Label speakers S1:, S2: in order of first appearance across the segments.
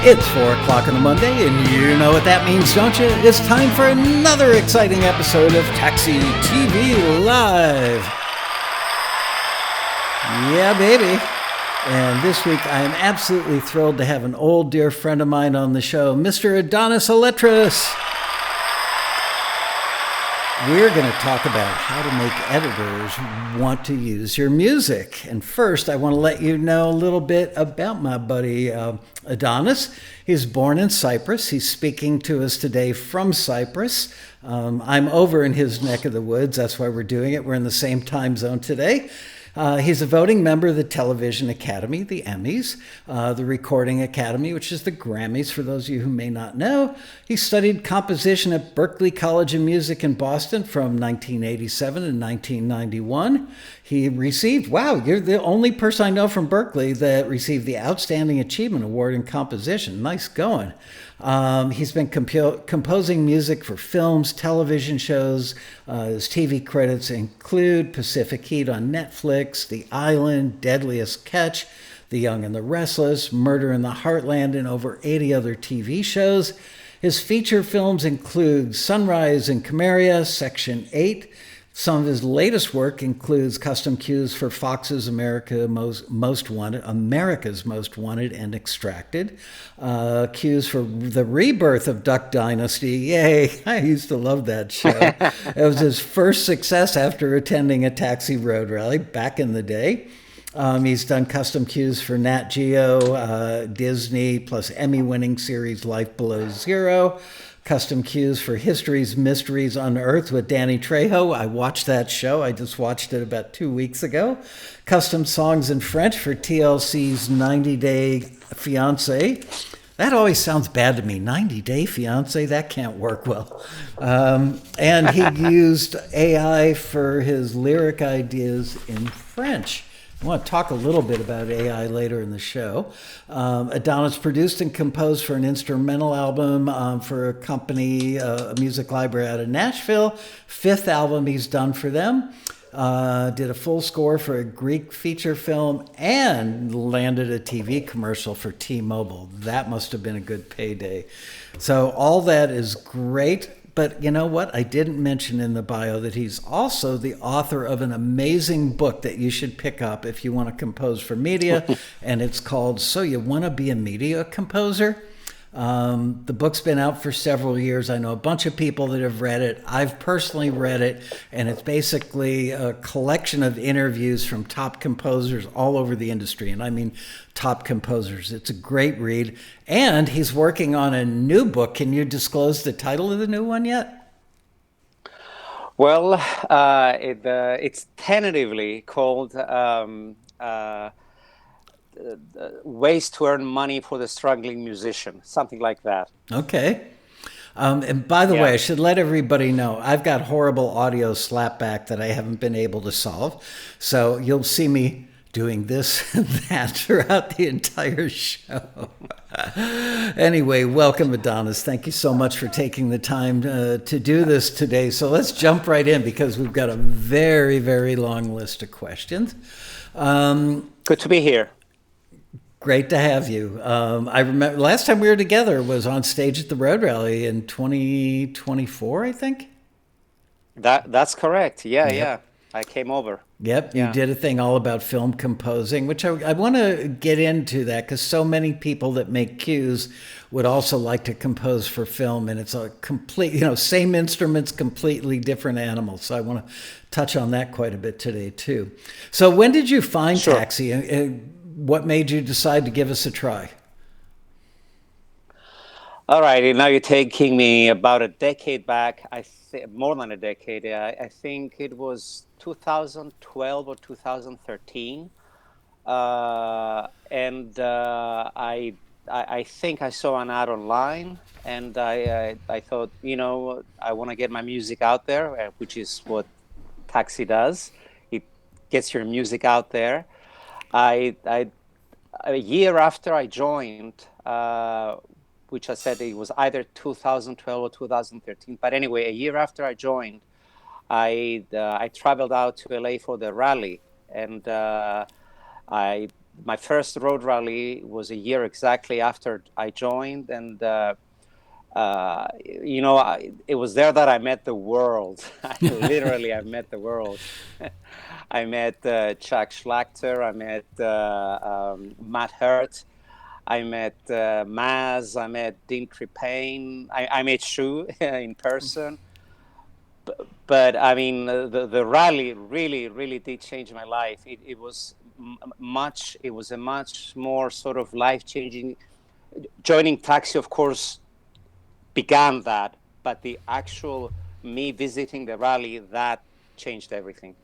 S1: It's 4 o'clock on a Monday, and you know what that means, don't you? It's time for another exciting episode of Taxi TV Live. Yeah, baby. And this week, I am absolutely thrilled to have an old dear friend of mine on the show, Mr. Adonis Aletras. We're going to talk about how to make editors want to use your music. And first, I want to let you know a little bit about my buddy Adonis. He's born in Cyprus. He's speaking to us today from Cyprus. I'm over in his neck of the woods. That's why we're doing it. We're in the same time zone today. He's a voting member of the Television Academy, the Emmys, the Recording Academy, which is the Grammys, for those of you who may not know. He studied composition at Berklee College of Music in Boston from 1987 to 1991. He received, wow, you're the only person I know from Berklee that received the Outstanding Achievement Award in Composition. Nice going. He's been composing music for films, television shows. His TV credits include Pacific Heat on Netflix, The Island, Deadliest Catch, The Young and the Restless, Murder in the Heartland, and over 80 other TV shows. His feature films include Sunrise in Camaria, Section 8. Some of his latest work includes custom cues for Fox's America's Most Wanted, and Extracted. Cues for the rebirth of Duck Dynasty. Yay! I used to love that show. It was his first success after attending a Taxi Road Rally back in the day. He's done custom cues for Nat Geo, Disney, plus Emmy-winning series Life Below Zero. Custom cues for History's Mysteries Unearthed with Danny Trejo. I watched that show. I just watched it about 2 weeks ago. Custom songs in French for TLC's 90 Day Fiancé. That always sounds bad to me. 90 Day Fiancé? That can't work well. And he used AI for his lyric ideas in French. I want to talk a little bit about AI later in the show. Adonis produced and composed for an instrumental album for a company, a music library out of Nashville. Fifth album he's done for them. Did a full score for a Greek feature film and landed a TV commercial for T-Mobile. That must have been a good payday. So all that is great. But you know what? I didn't mention in the bio that he's also the author of an amazing book that you should pick up if you want to compose for media. And it's called So You Want to Be a Media Composer? The book's been out for several years. I know a bunch of people that have read it. I've personally read it, and it's basically a collection of interviews from top composers all over the industry. And I mean top composers. It's a great read. And he's working on a new book. Can you disclose the title of the new one yet?
S2: Well, it's tentatively called Ways to Earn Money for the Struggling Musician, something like that.
S1: Okay. And by the way, I should let everybody know, I've got horrible audio slapback that I haven't been able to solve. So you'll see me doing this and that throughout the entire show. Anyway, welcome, Adonis. Thank you so much for taking the time to do this today. So let's jump right in because we've got a very, very long list of questions.
S2: Good to be here.
S1: Great to have you. I remember last time we were together was on stage at the Road Rally in 2024, I think.
S2: That's correct.
S1: Yep.
S2: Yeah. I came over.
S1: Yep,
S2: Yeah.
S1: you did a thing all about film composing, which I want to get into that because so many people that make cues would also like to compose for film, and it's a complete, same instruments, completely different animals. So I want to touch on that quite a bit today too. So when did you find
S2: Sure.
S1: Taxi? What made you decide to give us a try?
S2: All right, now you're taking me about a decade back. More than a decade. I think it was 2012 or 2013, and I think I saw an ad online, and I thought, I want to get my music out there, which is what Taxi does. It gets your music out there. A year after I joined, which I said it was either 2012 or 2013. But anyway, a year after I joined, I traveled out to LA for the rally, and I my first road rally was a year exactly after I joined, and it was there that I met the world. I met the world. I met Chuck Schlachter. I met Matt Hurt. I met Maz. I met Dean Trepane. I met Shu in person. But I mean, the rally really did change my life. It was much. It was a much more sort of life changing. Joining Taxi, of course, began that, but the actual me visiting the rally, that changed everything.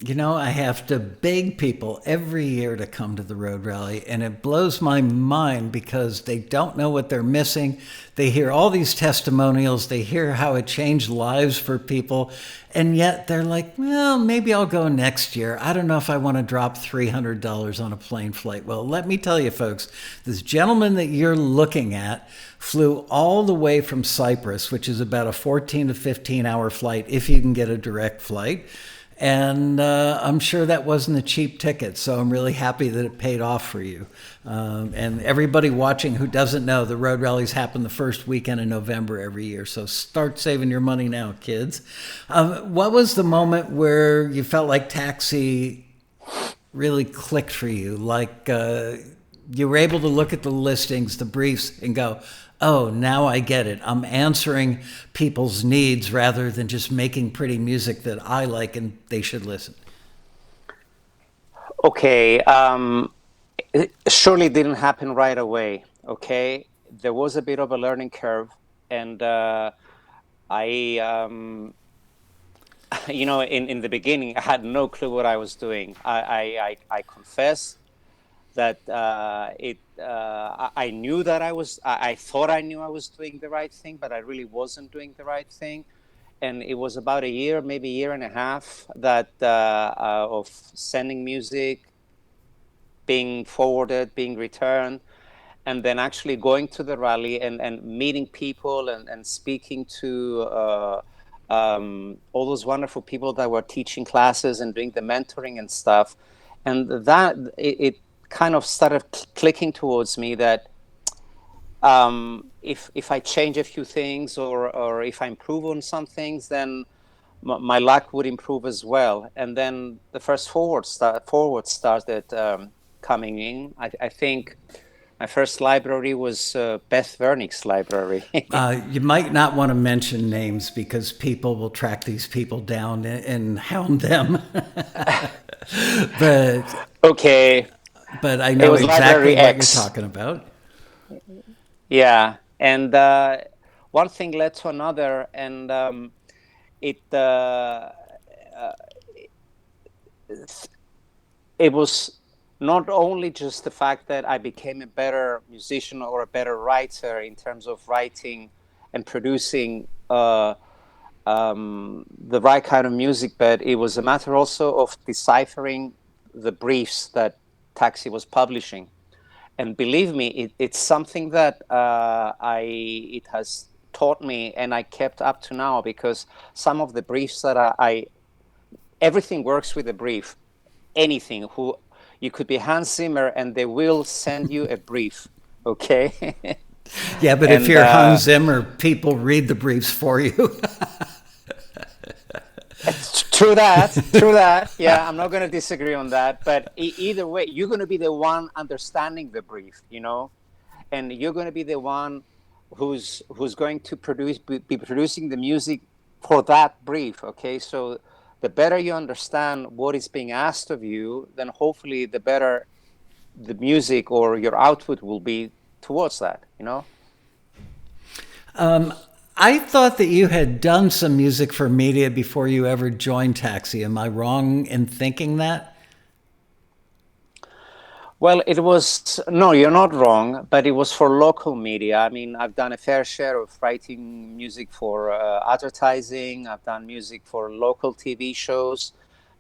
S1: You know, I have to beg people every year to come to the road rally, and it blows my mind because they don't know what they're missing. They hear all these testimonials, they hear how it changed lives for people, and yet they're like, well, maybe I'll go next year. I don't know if I want to drop $300 on a plane flight. Well, let me tell you, folks, this gentleman that you're looking at flew all the way from Cyprus, which is about a 14 to 15-hour flight if you can get a direct flight. And I'm sure that wasn't a cheap ticket, so I'm really happy that it paid off for you. And everybody watching who doesn't know, the road rallies happen the first weekend in November every year, so start saving your money now, kids. What was the moment where you felt like Taxi really clicked for you? Like you were able to look at the listings, the briefs, and go, oh, now I get it. I'm answering people's needs rather than just making pretty music that I like and they should listen.
S2: Okay, it surely didn't happen right away. Okay, there was a bit of a learning curve, and I, in the beginning, I had no clue what I was doing. I confess that I knew that I thought I knew I was doing the right thing, but I really wasn't doing the right thing. And it was about a year, maybe a year and a half, that of sending music, being forwarded, being returned, and then actually going to the rally and meeting people and speaking to all those wonderful people that were teaching classes and doing the mentoring and stuff. And that it kind of started clicking towards me that if I change a few things or if I improve on some things, then my luck would improve as well. And then the first forward started coming in. I think my first library was Beth Vernick's library.
S1: You might not want to mention names because people will track these people down and hound them. but
S2: Okay,
S1: but I
S2: it
S1: know
S2: was
S1: exactly
S2: Library
S1: what you're
S2: X.
S1: talking about.
S2: Yeah, and one thing led to another, and it it was not only just the fact that I became a better musician or a better writer in terms of writing and producing the right kind of music, but it was a matter also of deciphering the briefs that Taxi was publishing. And believe me, it's something that it has taught me, and I kept up to now, because some of the briefs that everything works with a brief. Anything, who you could be Hans Zimmer and they will send you a brief, okay?
S1: Yeah, but if
S2: And
S1: you're Hans Zimmer, people read the briefs for you.
S2: true that. Yeah, I'm not going to disagree on that. But either way, you're going to be the one understanding the brief, and you're going to be the one who's going to be producing the music for that brief. Okay, so the better you understand what is being asked of you, then hopefully the better the music or your output will be towards that.
S1: I thought that you had done some music for media before you ever joined Taxi. Am I wrong in thinking that?
S2: Well, it was, no, you're not wrong, but it was for local media. I mean, I've done a fair share of writing music for advertising. I've done music for local TV shows.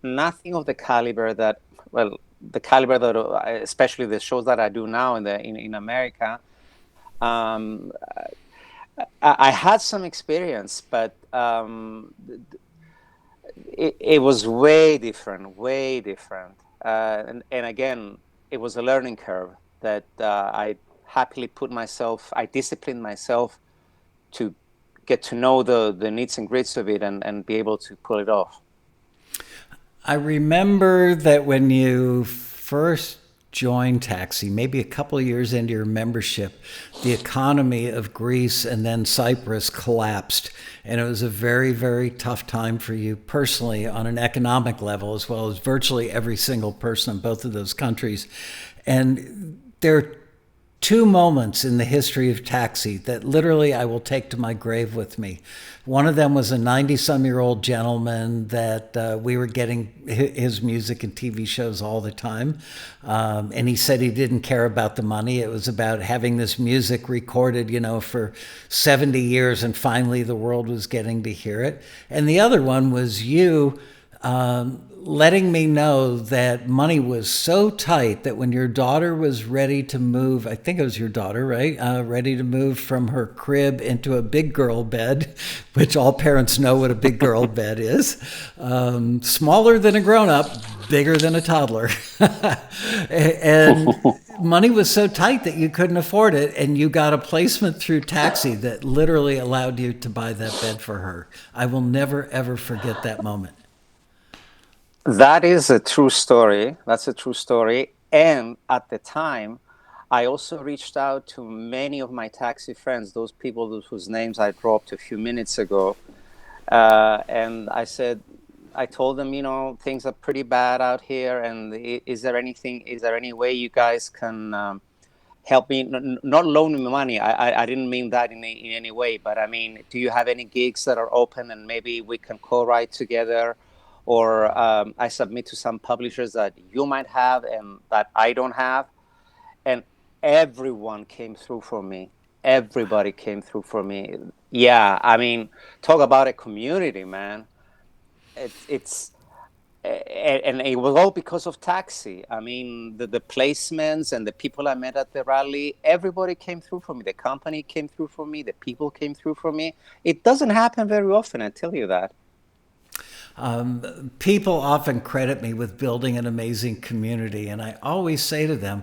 S2: Nothing of the caliber that, well, the caliber that, especially the shows that I do now in America. Um, I had some experience, but it was way different, way different. And again, it was a learning curve that I happily I disciplined myself to get to know the needs and grits of it, and be able to pull it off.
S1: I remember that when you first joined Taxi, maybe a couple of years into your membership, the economy of Greece and then Cyprus collapsed. And it was a very, very tough time for you personally on an economic level, as well as virtually every single person in both of those countries. And there are two moments in the history of Taxi that literally I will take to my grave with me. One of them was a 90-some-year-old gentleman that we were getting his music and TV shows all the time. And he said he didn't care about the money. It was about having this music recorded, for 70 years, and finally the world was getting to hear it. And the other one was you letting me know that money was so tight that when your daughter was ready to move, I think it was your daughter, right? Ready to move from her crib into a big girl bed, which all parents know what a big girl bed is. Smaller than a grown-up, bigger than a toddler. And money was so tight that you couldn't afford it, and you got a placement through Taxi that literally allowed you to buy that bed for her. I will never, ever forget that moment.
S2: That is a true story. That's a true story. And at the time, I also reached out to many of my Taxi friends, those people whose names I dropped a few minutes ago. And I told them, things are pretty bad out here. And is there any way you guys can help me? Not loan me money. I didn't mean that in any way. But I mean, do you have any gigs that are open and maybe we can co-write together? Or I submit to some publishers that you might have and that I don't have. And everyone came through for me. Everybody came through for me. Yeah, I mean, talk about a community, man. And it was all because of Taxi. I mean, the placements and the people I met at the rally, everybody came through for me. The company came through for me. The people came through for me. It doesn't happen very often, I tell you that.
S1: People often credit me with building an amazing community, and I always say to them,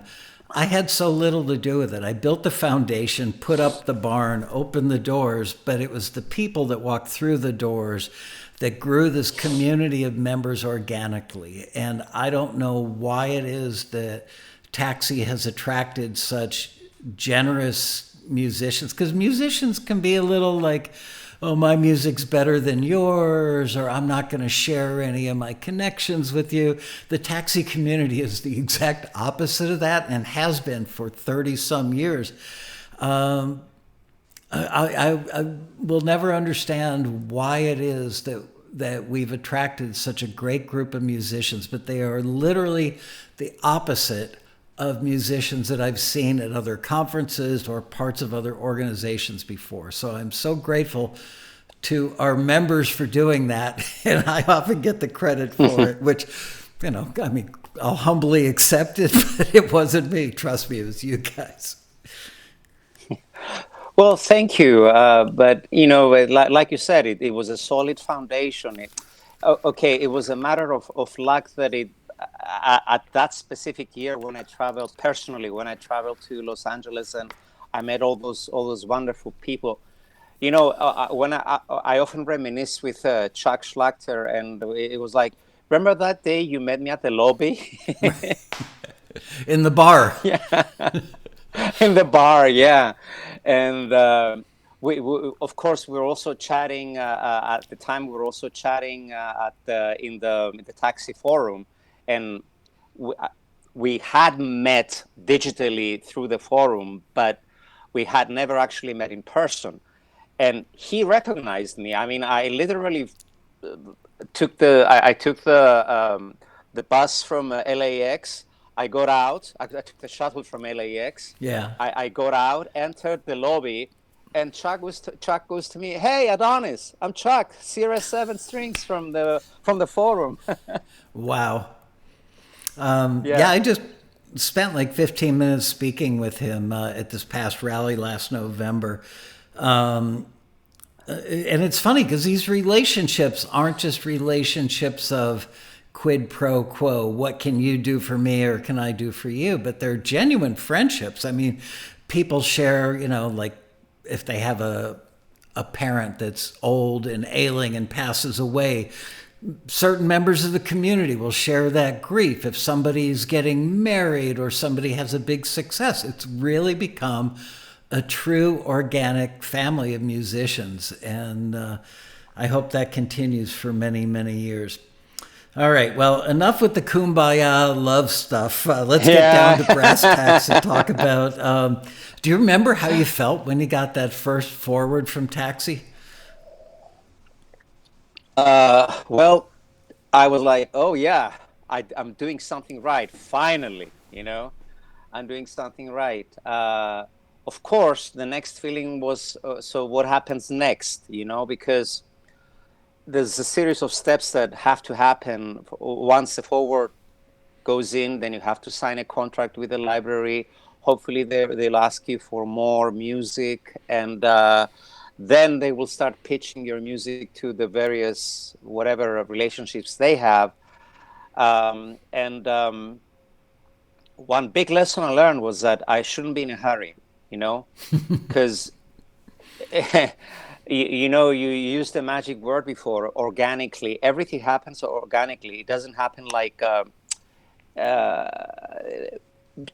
S1: I had so little to do with it. I built the foundation, put up the barn, opened the doors, but it was the people that walked through the doors that grew this community of members organically. And I don't know why it is that Taxi has attracted such generous musicians, because musicians can be a little like, oh, my music's better than yours, or I'm not going to share any of my connections with you. The Taxi community is the exact opposite of that and has been for 30-some years. I will never understand why it is that we've attracted such a great group of musicians, but they are literally the opposite of musicians that I've seen at other conferences or parts of other organizations before. So I'm so grateful to our members for doing that. And I often get the credit for it, which, I'll humbly accept it, but it wasn't me. Trust me, it was you guys.
S2: Well, thank you. But, like you said, it was a solid foundation. It was a matter of luck that at that specific year when I traveled to Los Angeles and I met all those wonderful people. When I often reminisce with Chuck Schlachter, and it was like, remember that day you met me at the lobby?
S1: In the bar.
S2: Yeah. In the bar, yeah. And we of course we were also chatting at the time. We were also chatting in the Taxi forum, and we had met digitally through the forum, but we had never actually met in person. And he recognized me. I mean, I literally took the bus from LAX. I got out. I took the shuttle from LAX.
S1: Yeah.
S2: I got out, entered the lobby, and Chuck goes to me, "Hey, Adonis, I'm Chuck, CRS7 strings from the forum."
S1: Wow. Yeah, I just spent like 15 minutes speaking with him at this past rally last November. And it's funny because these relationships aren't just relationships of quid pro quo. What can you do for me or can I do for you? But they're genuine friendships. I mean, people share, like if they have a parent that's old and ailing and passes away, certain members of the community will share that grief. If somebody's getting married or somebody has a big success, it's really become a true organic family of musicians. And I hope that continues for many, many years. All right. Well, enough with the kumbaya love stuff. Let's get down to brass tacks and talk about. Do you remember how you felt when you got that first forward from Taxi?
S2: Well, I was like, oh yeah, I'm doing something right. Finally, I'm doing something right. Of course, the next feeling was, so what happens next? Because there's a series of steps that have to happen. Once the forward goes in, then you have to sign a contract with the library. Hopefully, they'll ask you for more music, and then they will start pitching your music to the various whatever relationships they have. And one big lesson I learned was that I shouldn't be in a hurry, because you used the magic word before, organically. Everything happens organically. It doesn't happen like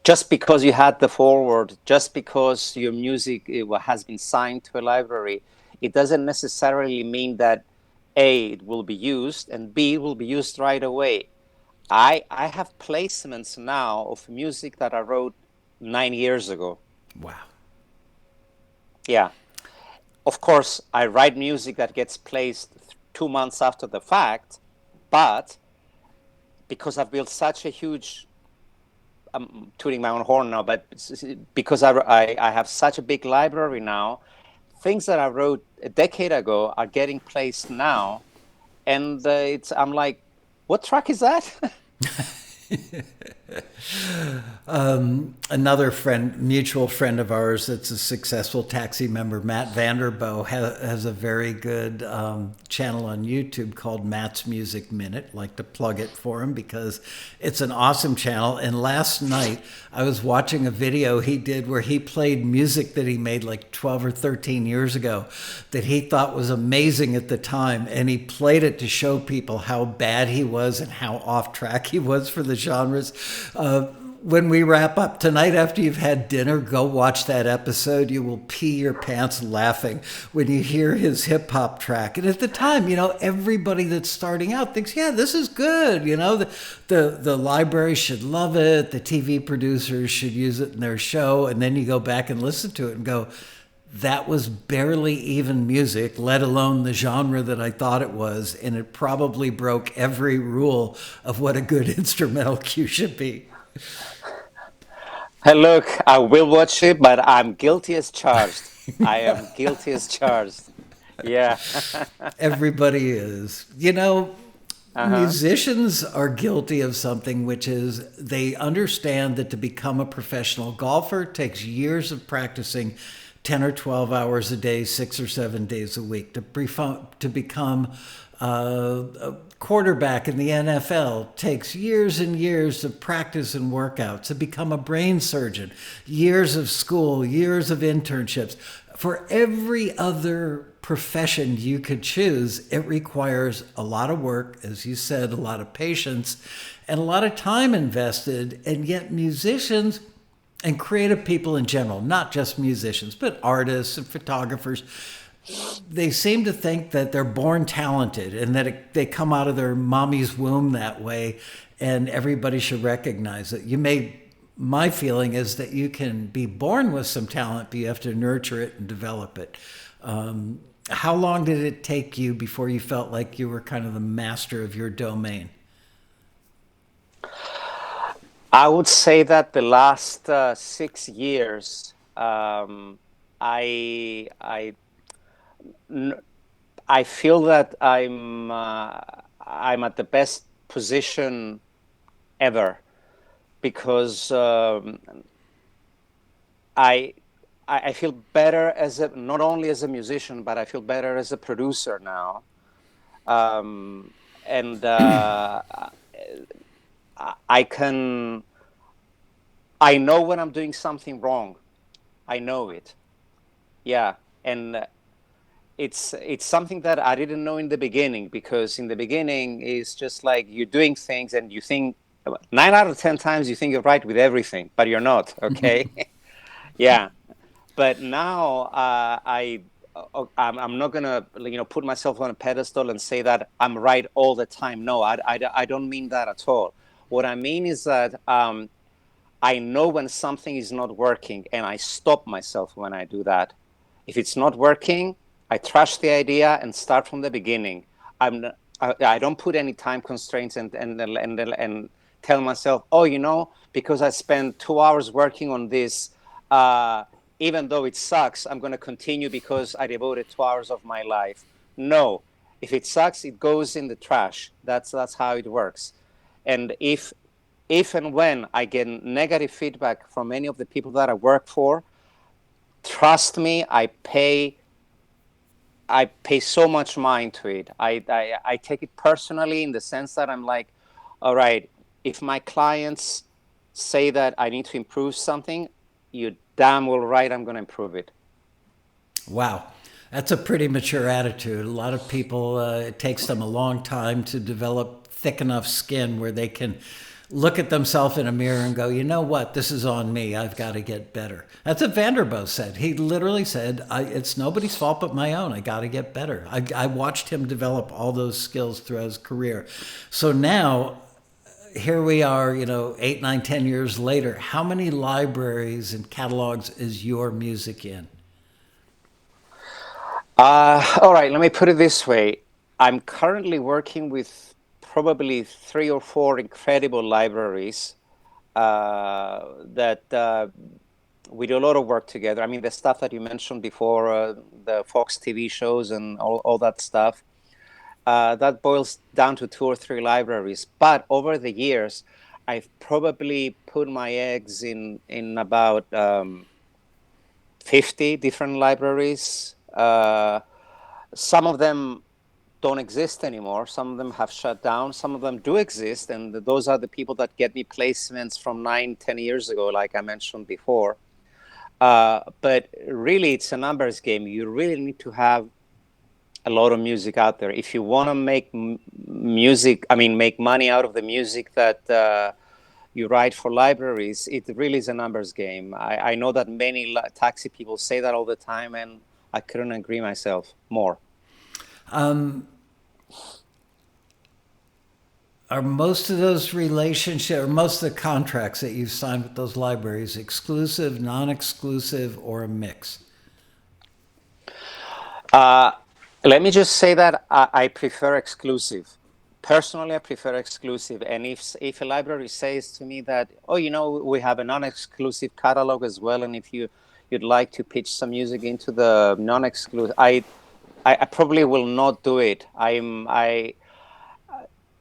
S2: just because you had the forward, just because your music has been signed to a library. It doesn't necessarily mean that A, it will be used, and B, it will be used right away. I have placements now of music that I wrote 9 years ago.
S1: Wow.
S2: Yeah. Of course, I write music that gets placed 2 months after the fact, but because I've built such a huge, I'm tooting my own horn now, but because I have such a big library now, things that I wrote a decade ago are getting placed now. And I'm like, what track is that?
S1: Another friend, mutual friend of ours that's a successful Taxi member, Matt Vanderbo, has a very good channel on YouTube called Matt's Music Minute. Like to plug it for him because it's an awesome channel. And last night I was watching a video he did where he played music that he made like 12 or 13 years ago that he thought was amazing at the time. And he played it to show people how bad he was and how off track he was for the genres. When we wrap up tonight after you've had dinner, go watch that episode. You will pee your pants laughing when you hear his hip hop track. And at the time, everybody that's starting out thinks, yeah, this is good. The library should love it. The TV producers should use it in their show. And then you go back and listen to it and go, that was barely even music, let alone the genre that I thought it was. And it probably broke every rule of what a good instrumental cue should be.
S2: Hey, look, I will watch it, but I'm guilty as charged. I am guilty as charged. Yeah.
S1: Everybody is. Musicians are guilty of something, which is they understand that to become a professional golfer takes years of practicing 10 or 12 hours a day, 6 or 7 days a week. To become a quarterback in the NFL takes years and years of practice and workouts. To become a brain surgeon, years of school, years of internships. For every other profession you could choose, it requires a lot of work, as you said, a lot of patience, and a lot of time invested. And yet musicians and creative people in general, not just musicians, but artists and photographers, they seem to think that they're born talented and that they come out of their mommy's womb that way, and everybody should recognize it. My feeling is that you can be born with some talent, but you have to nurture it and develop it. How long did it take you before you felt like you were kind of the master of your domain?
S2: I would say that the last 6 years, I I feel that I'm at the best position ever because I I feel better as not only as a musician, but I feel better as a producer now. Um, and I can, I know when I'm doing something wrong. I know it. Yeah. And it's something that I didn't know in the beginning, because in the beginning it's just like you're doing things and you think 9 out of 10 times you think you're right with everything, but you're not. Okay. Yeah. But now I'm not gonna put myself on a pedestal and say that I'm right all the time. No, I don't mean that at all. What I mean is that I know when something is not working, and I stop myself when I do that. If it's not working, I trash the idea and start from the beginning. I don't put any time constraints and tell myself, oh, because I spent 2 hours working on this, uh, even though it sucks, I'm going to continue because I devoted 2 hours of my life. No, if it sucks, it goes in the trash. That's how it works. And if and when I get negative feedback from any of the people that I work for, trust me, I pay so much mind to it. I take it personally, in the sense that I'm like, all right, if my clients say that I need to improve something, you're damn well right, I'm going to improve it.
S1: Wow. That's a pretty mature attitude. A lot of people, it takes them a long time to develop thick enough skin where they can look at themselves in a mirror and go, you know what, this is on me. I've got to get better. That's what Vanderbilt said. He literally said, it's nobody's fault but my own. I got to get better. I watched him develop all those skills throughout his career. So now, here we are, 8, 9, 10 years later. How many libraries and catalogs is your music in?
S2: All right, let me put it this way. I'm currently working with probably 3 or 4 incredible libraries that we do a lot of work together. I mean, the stuff that you mentioned before, the Fox TV shows and all that stuff, that boils down to 2 or 3 libraries. But over the years, I've probably put my eggs in about 50 different libraries. Some of them don't exist anymore. Some of them have shut down. Some of them do exist. And those are the people that get me placements from 9, 10 years ago, like I mentioned before. But really, it's a numbers game. You really need to have a lot of music out there. If you want to make make money out of the music that you write for libraries, it really is a numbers game. I know that many taxi people say that all the time, and I couldn't agree myself more.
S1: Are most of those relationships, or most of the contracts that you've signed with those libraries, exclusive, non-exclusive, or a mix?
S2: Let me just say that I prefer exclusive. Personally, I prefer exclusive. And if a library says to me that, oh, we have a non-exclusive catalog as well, and if you'd like to pitch some music into the non-exclusive, I probably will not do it.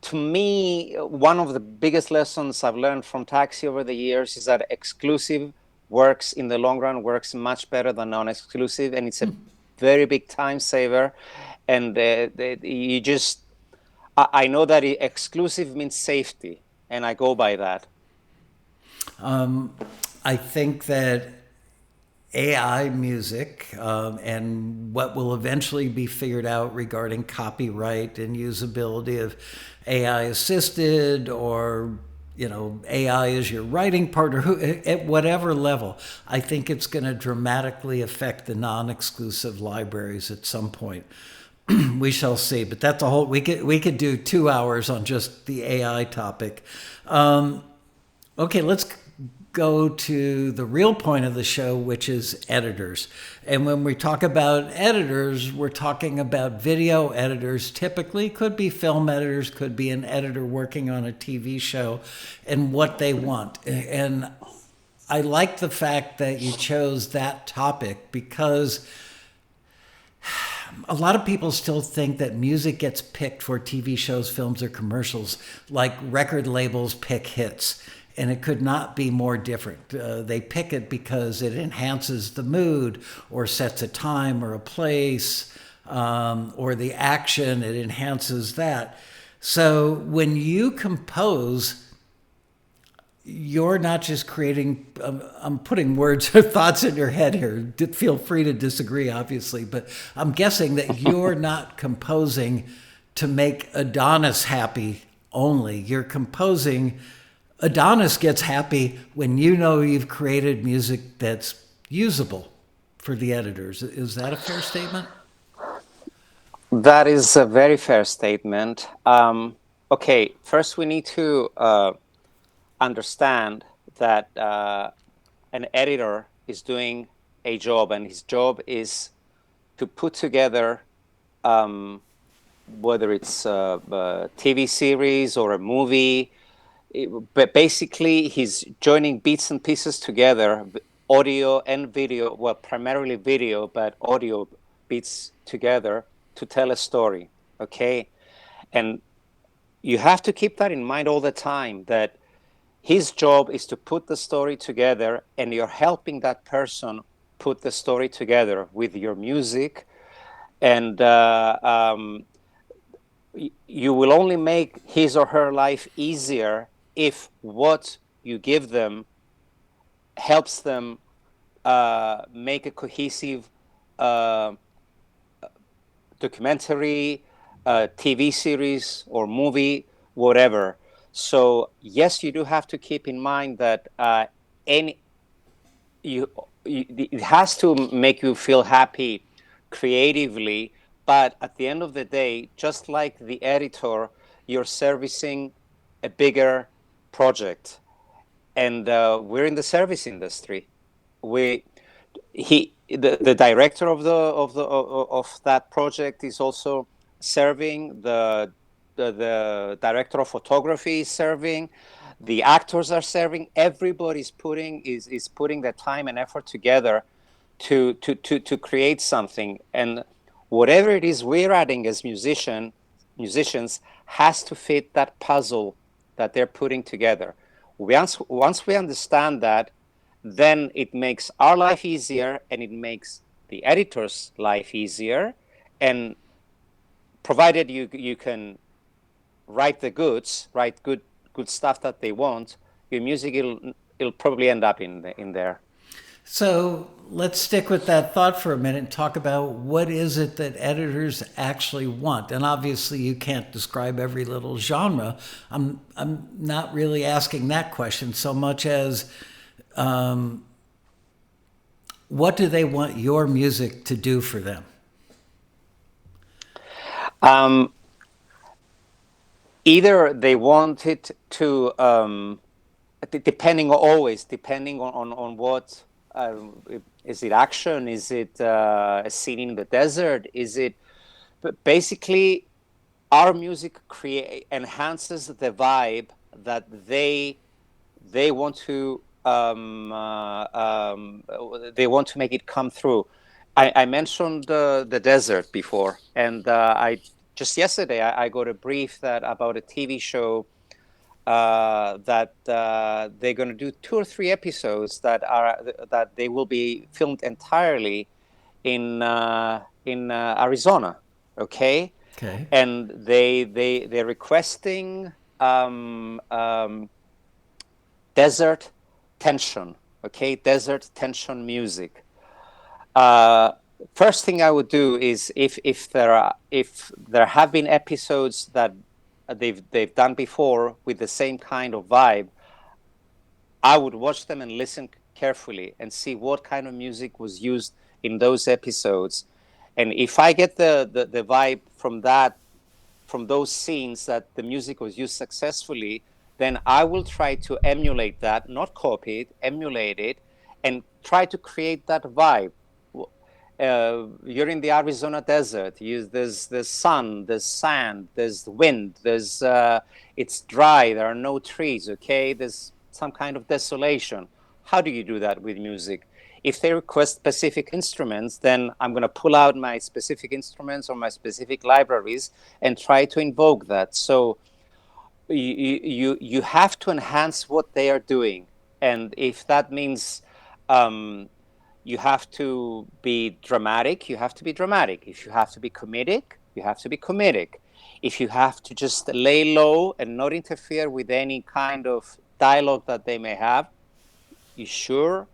S2: To me, one of the biggest lessons I've learned from taxi over the years is that exclusive works in the long run, works much better than non-exclusive, and it's a very big time saver. And you just, I know that exclusive means safety, and I go by that.
S1: I think that AI music and what will eventually be figured out regarding copyright and usability of AI assisted, or AI is your writing partner, at whatever level, I think it's going to dramatically affect the non-exclusive libraries at some point. We shall see, but that's a whole, we could do 2 hours on just the AI topic. Okay, let's go to the real point of the show, which is editors. And when we talk about editors, we're talking about video editors. Typically, could be film editors, could be an editor working on a TV show, and what they want. And I like the fact that you chose that topic, because a lot of people still think that music gets picked for TV shows, films, or commercials, like record labels pick hits. And it could not be more different. They pick it because it enhances the mood, or sets a time or a place, or the action. It enhances that. So when you compose, you're not just creating, I'm putting words or thoughts in your head here. Feel free to disagree, obviously, but I'm guessing that you're not composing to make Adonis happy only. You're composing, Adonis gets happy when you know you've created music that's usable for the editors. Is that a fair statement?
S2: That is a very fair statement. Okay, first we need to understand that an editor is doing a job, and his job is to put together, whether it's a TV series or a movie, but basically he's joining bits and pieces together, audio and video, well, primarily video, but audio bits together to tell a story. Okay. And you have to keep that in mind all the time, that his job is to put the story together, and you're helping that person put the story together with your music. And you will only make his or her life easier if what you give them helps them make a cohesive uh, documentary, TV series, or movie, whatever. So yes, you do have to keep in mind that any you, it has to make you feel happy creatively, but at the end of the day, just like the editor, you're servicing a bigger project. And we're in the service industry. We the director of that project is also serving, the director of photography is serving, the actors are serving. Everybody's putting their time and effort together to create something. And whatever it is we're adding as musicians has to fit that puzzle that they're putting together. Once we understand that, then it makes our life easier, and it makes the editor's life easier. And provided you can write the goods, write good stuff that they want, your music it'll probably end up in there.
S1: So let's stick with that thought for a minute and talk about what is it that editors actually want. And obviously, you can't describe every little genre. I'm not really asking that question so much as what do they want your music to do for them?
S2: Um, Either they want it to, depending on what, is it action, is it a scene in the desert, is it, but basically our music create enhances the vibe that they want to, they want to make it come through. I mentioned the desert before, and I just yesterday I got a brief that about a TV show that they're going to do 2 or 3 episodes that they will be filmed entirely in Arizona. Okay,
S1: Okay.
S2: and they're requesting desert tension. Okay, desert tension music. Uh, First thing I would do is, if there have been episodes that they've done before with the same kind of vibe, I would watch them and listen carefully and see what kind of music was used in those episodes. And if I get the vibe from those scenes that the music was used successfully, then I will try to emulate that, not copy it, emulate it, and try to create that vibe. You're in the Arizona desert. There's sun, there's sand, there's wind, it's dry. There are no trees. Okay, there's some kind of desolation. How do you do that with music? If they request specific instruments, then I'm going to pull out my specific instruments or my specific libraries and try to invoke that. So you have to enhance what they are doing, and if that means um, you have to be dramatic, you have to be dramatic. If you have to be comedic, you have to be comedic. If you have to just lay low and not interfere with any kind of dialogue that they may have, you sure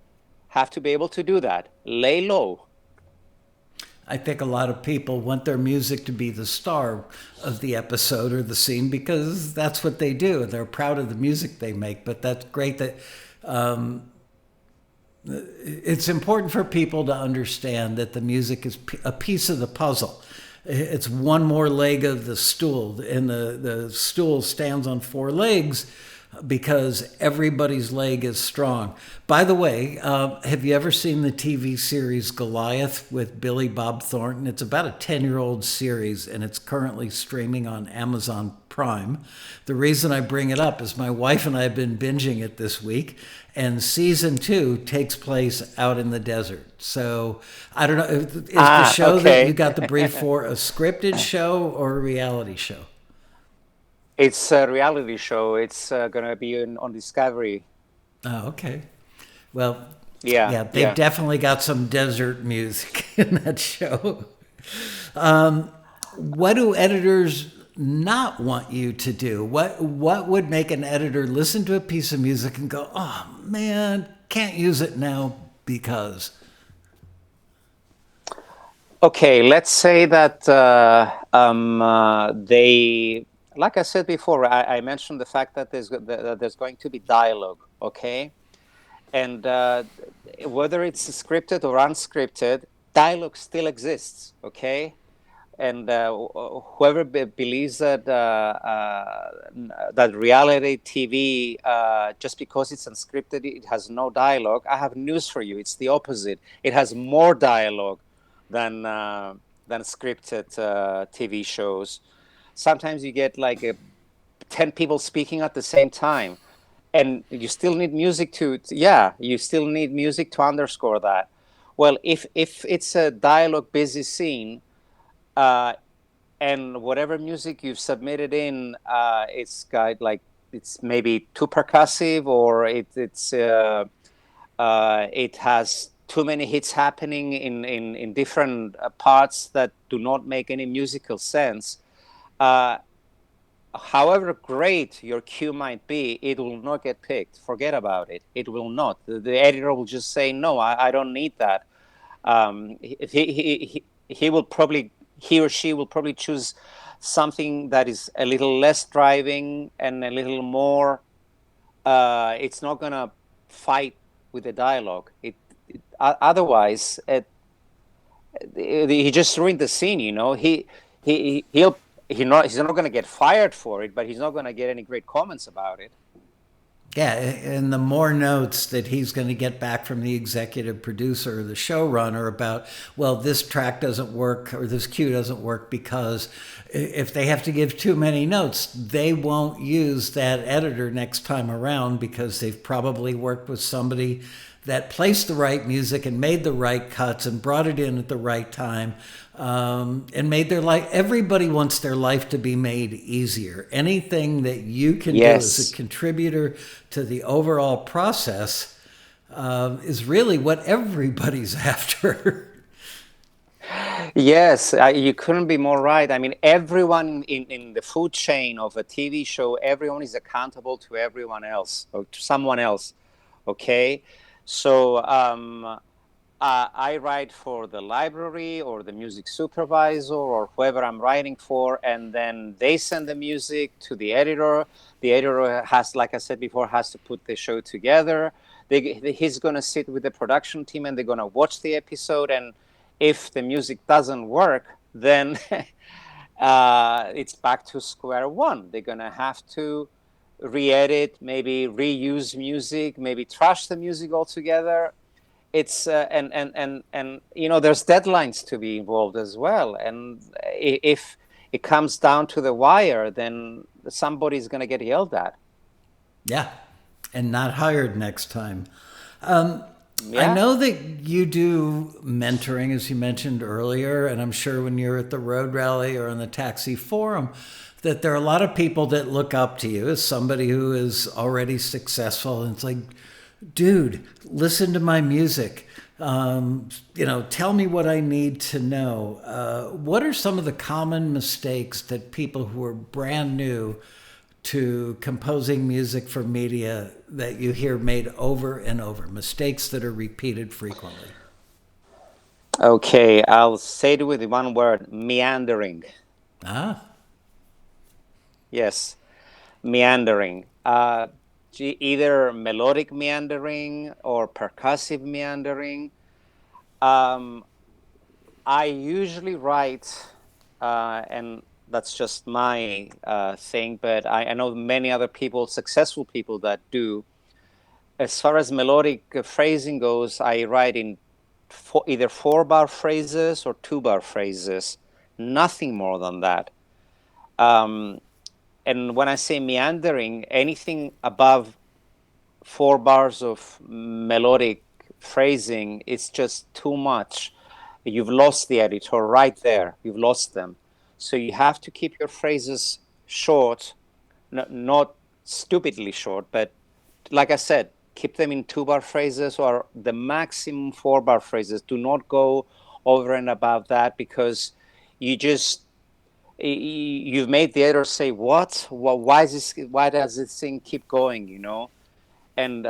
S2: have to be able to do that. Lay low.
S1: I think a lot of people want their music to be the star of the episode or the scene because that's what they do. They're proud of the music they make. But that's great that it's important for people to understand that the music is a piece of the puzzle. It's one more leg of the stool, and the stool stands on four legs because everybody's leg is strong. By the way, have you ever seen the TV series Goliath with Billy Bob Thornton? It's about a 10-year-old series, and it's currently streaming on Amazon Prime. The reason I bring it up is my wife and I have been binging it this week, and season 2 takes place out in the desert. So I don't know, is the show that you got the brief for a scripted show or a reality show?
S2: It's a reality show. It's going to be on Discovery.
S1: Oh, okay. Well,
S2: Yeah,
S1: they've definitely got some desert music in that show. What do editors not want you to do? What would make an editor listen to a piece of music and go, "Oh man, can't use it now because"?
S2: Okay, let's say that they, like I said before, I mentioned the fact that there's going to be dialogue, okay? And whether it's scripted or unscripted, dialogue still exists, okay? And whoever believes that that reality TV, just because it's unscripted, it has no dialogue, I have news for you. It's the opposite. It has more dialogue than scripted TV shows. Sometimes you get like 10 people speaking at the same time, and you still need music you still need music to underscore that. Well, if it's a dialogue busy scene, and whatever music you've submitted in, it's got like, it's maybe too percussive, or it has too many hits happening in different parts that do not make any musical sense. However great your cue might be, it will not get picked. Forget about it. It will not. The editor will just say, no, I don't need that. He will probably, he or she will probably choose something that is a little less driving and a little more, it's not going to fight with the dialogue. Otherwise, he just ruined the scene, you know. He's not going to get fired for it, but he's not going to get any great comments about it.
S1: Yeah, and the more notes that he's going to get back from the executive producer or the showrunner about, well, this track doesn't work or this cue doesn't work, because if they have to give too many notes, they won't use that editor next time around, because they've probably worked with somebody that placed the right music and made the right cuts and brought it in at the right time, and made their life. Everybody wants their life to be made easier. Anything that you can do as a contributor to the overall process is really what everybody's after.
S2: Yes, you couldn't be more right. I mean, everyone in the food chain of a TV show, everyone is accountable to everyone else or to someone else. Okay, so I write for the library or the music supervisor or whoever I'm writing for, and then they send the music to the editor. The editor has, like I said before, has to put the show together. He's going to sit with the production team and they're going to watch the episode. And if the music doesn't work, then it's back to square one. They're going to have to re-edit, maybe reuse music, maybe trash the music altogether. It's and you know, there's deadlines to be involved as well, and if it comes down to the wire, then somebody's going to get yelled at.
S1: Yeah, and not hired next time. I know that you do mentoring, as you mentioned earlier, and I'm sure when you're at the road rally or on the taxi forum, that there are a lot of people that look up to you as somebody who is already successful, and it's like, dude, listen to my music. Tell me what I need to know. What are some of the common mistakes that people who are brand new to composing music for media that you hear made over and over? Mistakes that are repeated frequently.
S2: Okay, I'll say it with one word: meandering.
S1: Ah,
S2: Yes, meandering. Either melodic meandering or percussive meandering. Um, I usually write, and that's just my thing, but I know many other people, successful people, that do. As far as melodic phrasing goes, I write in either 4-bar phrases or 2-bar phrases, nothing more than that. Um, and when I say meandering, anything above 4 bars of melodic phrasing, it's just too much. You've lost the editor right there. You've lost them. So you have to keep your phrases short, not stupidly short, but like I said, keep them in 2-bar phrases or the maximum 4-bar phrases. Do not go over and above that, because you just you've made the editor say, what? Why is this? Why does this thing keep going? And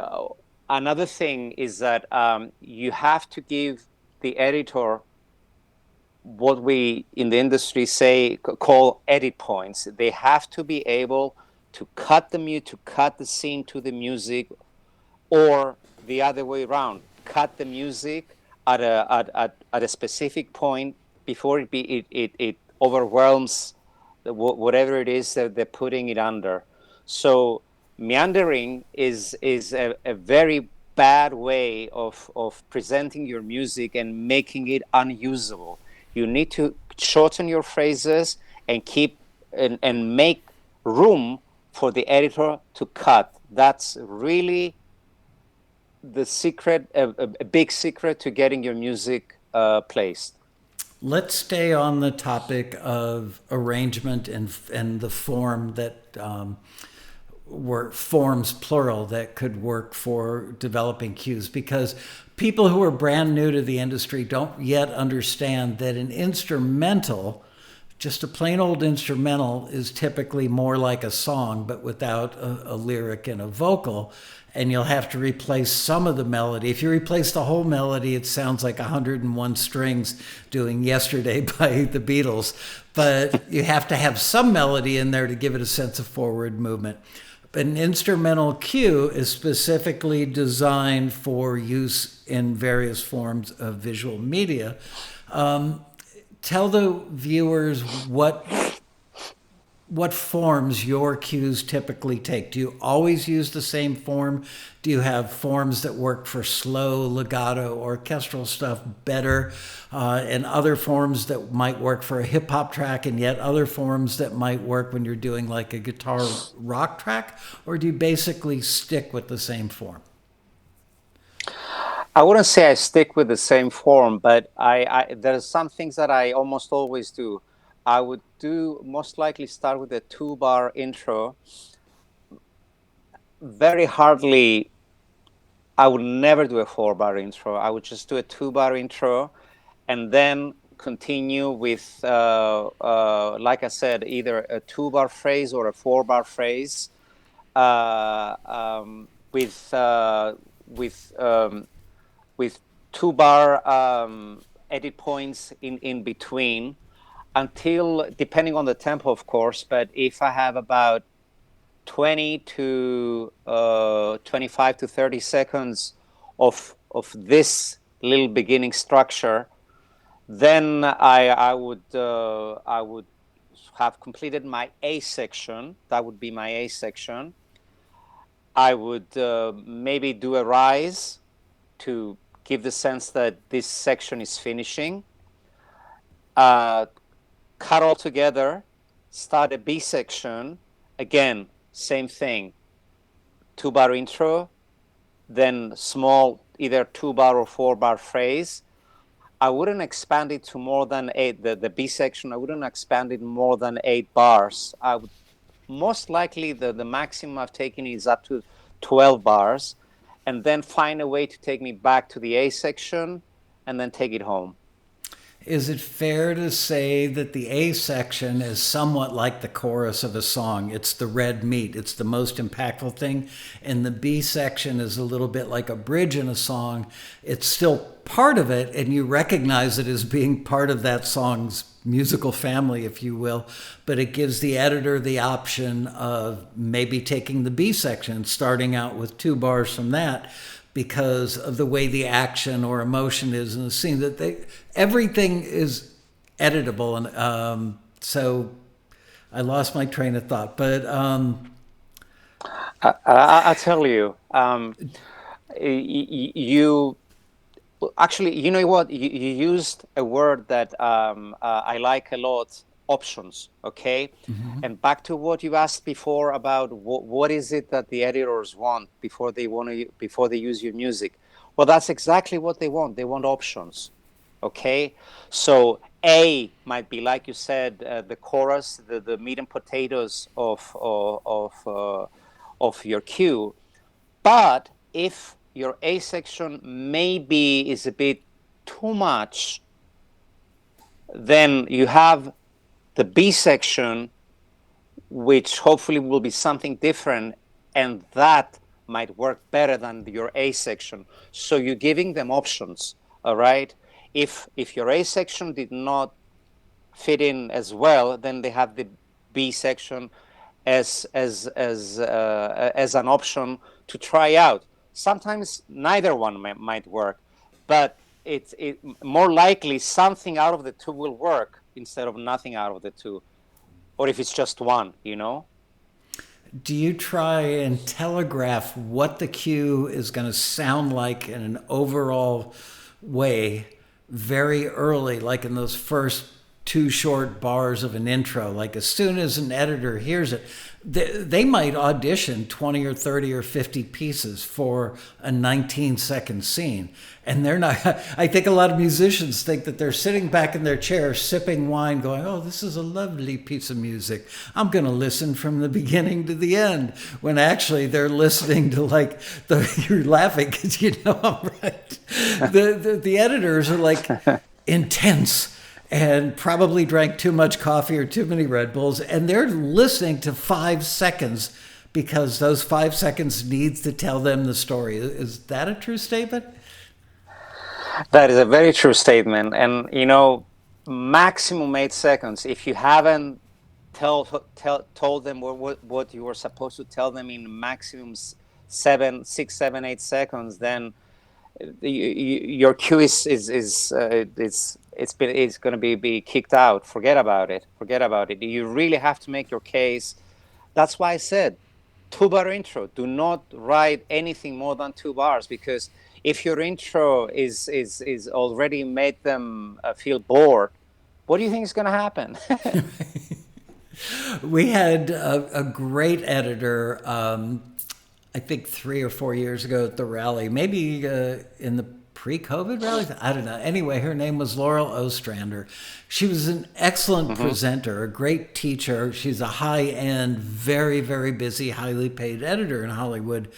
S2: another thing is that you have to give the editor what we in the industry call edit points. They have to be able to cut the scene to the music, or the other way around, cut the music at a specific point before it overwhelms whatever it is that they're putting it under. So meandering is a very bad way of presenting your music and making it unusable. You need to shorten your phrases and keep and make room for the editor to cut. That's really the secret, a big secret to getting your music placed.
S1: let's stay on the topic of arrangement and the form that were forms plural that could work for developing cues, because people who are brand new to the industry don't yet understand that an instrumental, just a plain old instrumental, is typically more like a song but without a lyric and a vocal, and you'll have to replace some of the melody. If you replace the whole melody, it sounds like 101 strings doing Yesterday by the Beatles, but you have to have some melody in there to give it a sense of forward movement. An instrumental cue is specifically designed for use in various forms of visual media. Tell the viewers what forms your cues typically take. Do you always use the same form? Do you have forms that work for slow, legato, orchestral stuff better, and other forms that might work for a hip hop track, and yet other forms that might work when you're doing like a guitar rock track? Or do you basically stick with the same form?
S2: I wouldn't say I stick with the same form, but there's some things that I almost always do. I would do most likely start with a 2-bar intro. Very hardly, I would never do a 4-bar intro. I would just do a 2-bar intro, and then continue with, like I said, either a 2-bar phrase or a 4-bar phrase, uh, um, with uh, with um, with 2-bar edit points in between, until, depending on the tempo, of course. But if I have about 20 to 25 to 30 seconds of this little beginning structure, then I would have completed my A section. That would be my A section. I would maybe do a rise to give the sense that this section is finishing. Uh, Cut all together, start a B section. Again, same thing. 2-bar intro, then small, either 2-bar or 4-bar phrase. I wouldn't expand it to more than 8. The B section, I wouldn't expand it more than 8 bars. I would most likely the maximum I've taken is up to 12 bars. and then find a way to take me back to the A section and then take it home.
S1: Is it fair to say that the A section is somewhat like the chorus of a song? It's the red meat, it's the most impactful thing. And the B section is a little bit like a bridge in a song. It's still part of it, and you recognize it as being part of that song's musical family, if you will. But it gives the editor the option of maybe taking the B section, starting out with 2 bars from that, because of the way the action or emotion is in the scene, that everything is editable. And so I lost my train of thought, but
S2: I'll tell you, you actually, you know what, you used a word that I like a lot: options. Okay. And back to what you asked before about what is it that the editors want before they use your music. Well, that's exactly what they want. They want options. Okay. So A might be, like you said, the chorus, the meat and potatoes of your cue. But if your A section maybe is a bit too much, then you have the B section, which hopefully will be something different, and that might work better than your A section. So you're giving them options, all right? If your A section did not fit in as well, then they have the B section as an option to try out. Sometimes neither one might work, but it's more likely something out of the two will work instead of nothing out of the two, or if it's just one, you know.
S1: do you try and telegraph what the cue is going to sound like in an overall way very early, like in those first 2 short bars of an intro? Like as soon as an editor hears it, they might audition 20 or 30 or 50 pieces for a 19-second scene. And they're not, I think a lot of musicians think that they're sitting back in their chair sipping wine going, oh, this is a lovely piece of music. I'm going to listen from the beginning to the end. When actually they're listening to you're laughing because you know I'm right. The editors are like intense and probably drank too much coffee or too many Red Bulls, and they're listening to 5 seconds because those 5 seconds needs to tell them the story. Is that a true statement?
S2: That is a very true statement. And, you know, maximum 8 seconds. If you haven't told them what you were supposed to tell them in maximum 6, 7, 8 seconds, then your cue is going to be kicked out. Forget about it. You really have to make your case. That's why I said 2-bar intro. Do not write anything more than 2 bars, because if your intro is already made them feel bored, what do you think is going to happen?
S1: We had a great editor, I think 3 or 4 years ago at the rally, maybe in the pre-COVID rally. I don't know. Anyway, her name was Laurel Ostrander. She was an excellent presenter, a great teacher. She's a high-end, very, very busy, highly paid editor in Hollywood.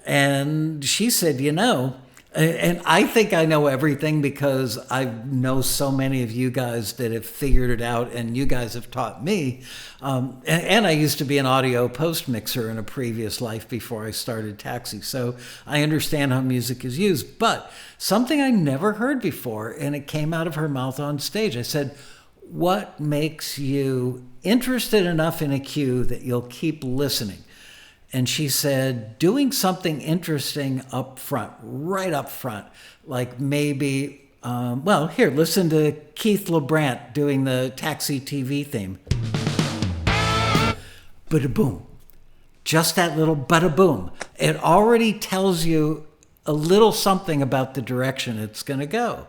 S1: And she said, you know, and I think I know everything because I know so many of you guys that have figured it out, and you guys have taught me. And I used to be an audio post mixer in a previous life before I started Taxi, so I understand how music is used. But something I never heard before, and it came out of her mouth on stage. I said, what makes you interested enough in a cue that you'll keep listening? And she said, doing something interesting up front, right up front. Like maybe, here, listen to Keith LeBrant doing the Taxi TV theme. Bada-boom. Just that little bada-boom. It already tells you a little something about the direction it's going to go.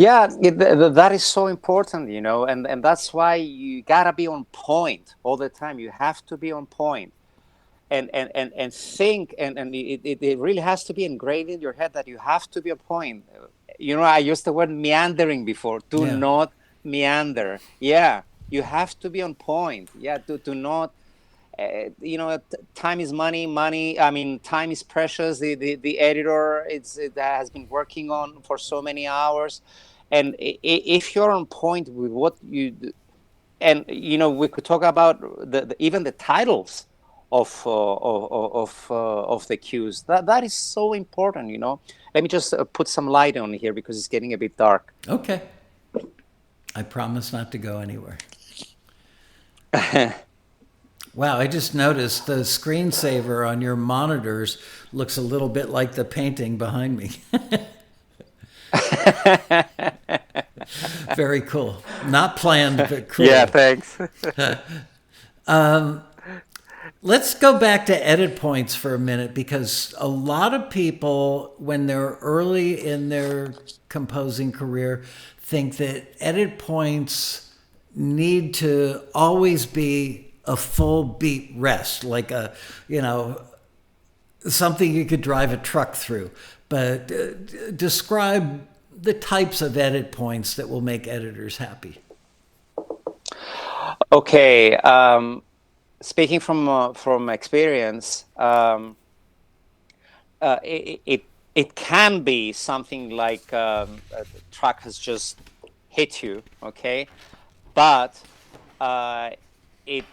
S2: Yeah, that is so important, you know, and that's why you gotta be on point all the time. You have to be on point, and think, and it really has to be ingrained in your head that you have to be on point. You know, I used the word meandering before. Do not meander. Yeah, you have to be on point. Yeah, do not. time is money. I mean, time is precious. The editor it has been working on for so many hours, and if you're on point with what you do, and we could talk about even the titles of the cues. That is so important. Let me just put some light on here because it's getting a bit dark.
S1: Okay. I promise not to go anywhere. Wow, I just noticed the screensaver on your monitors looks a little bit like the painting behind me. Very cool. Not planned, but cool.
S2: Yeah, thanks.
S1: Let's go back to edit points for a minute, because a lot of people, when they're early in their composing career, think that edit points need to always be a full beat rest, like something you could drive a truck through. But describe the types of edit points that will make editors happy.
S2: Okay. Speaking from experience, it can be something like a truck has just hit you, okay, but it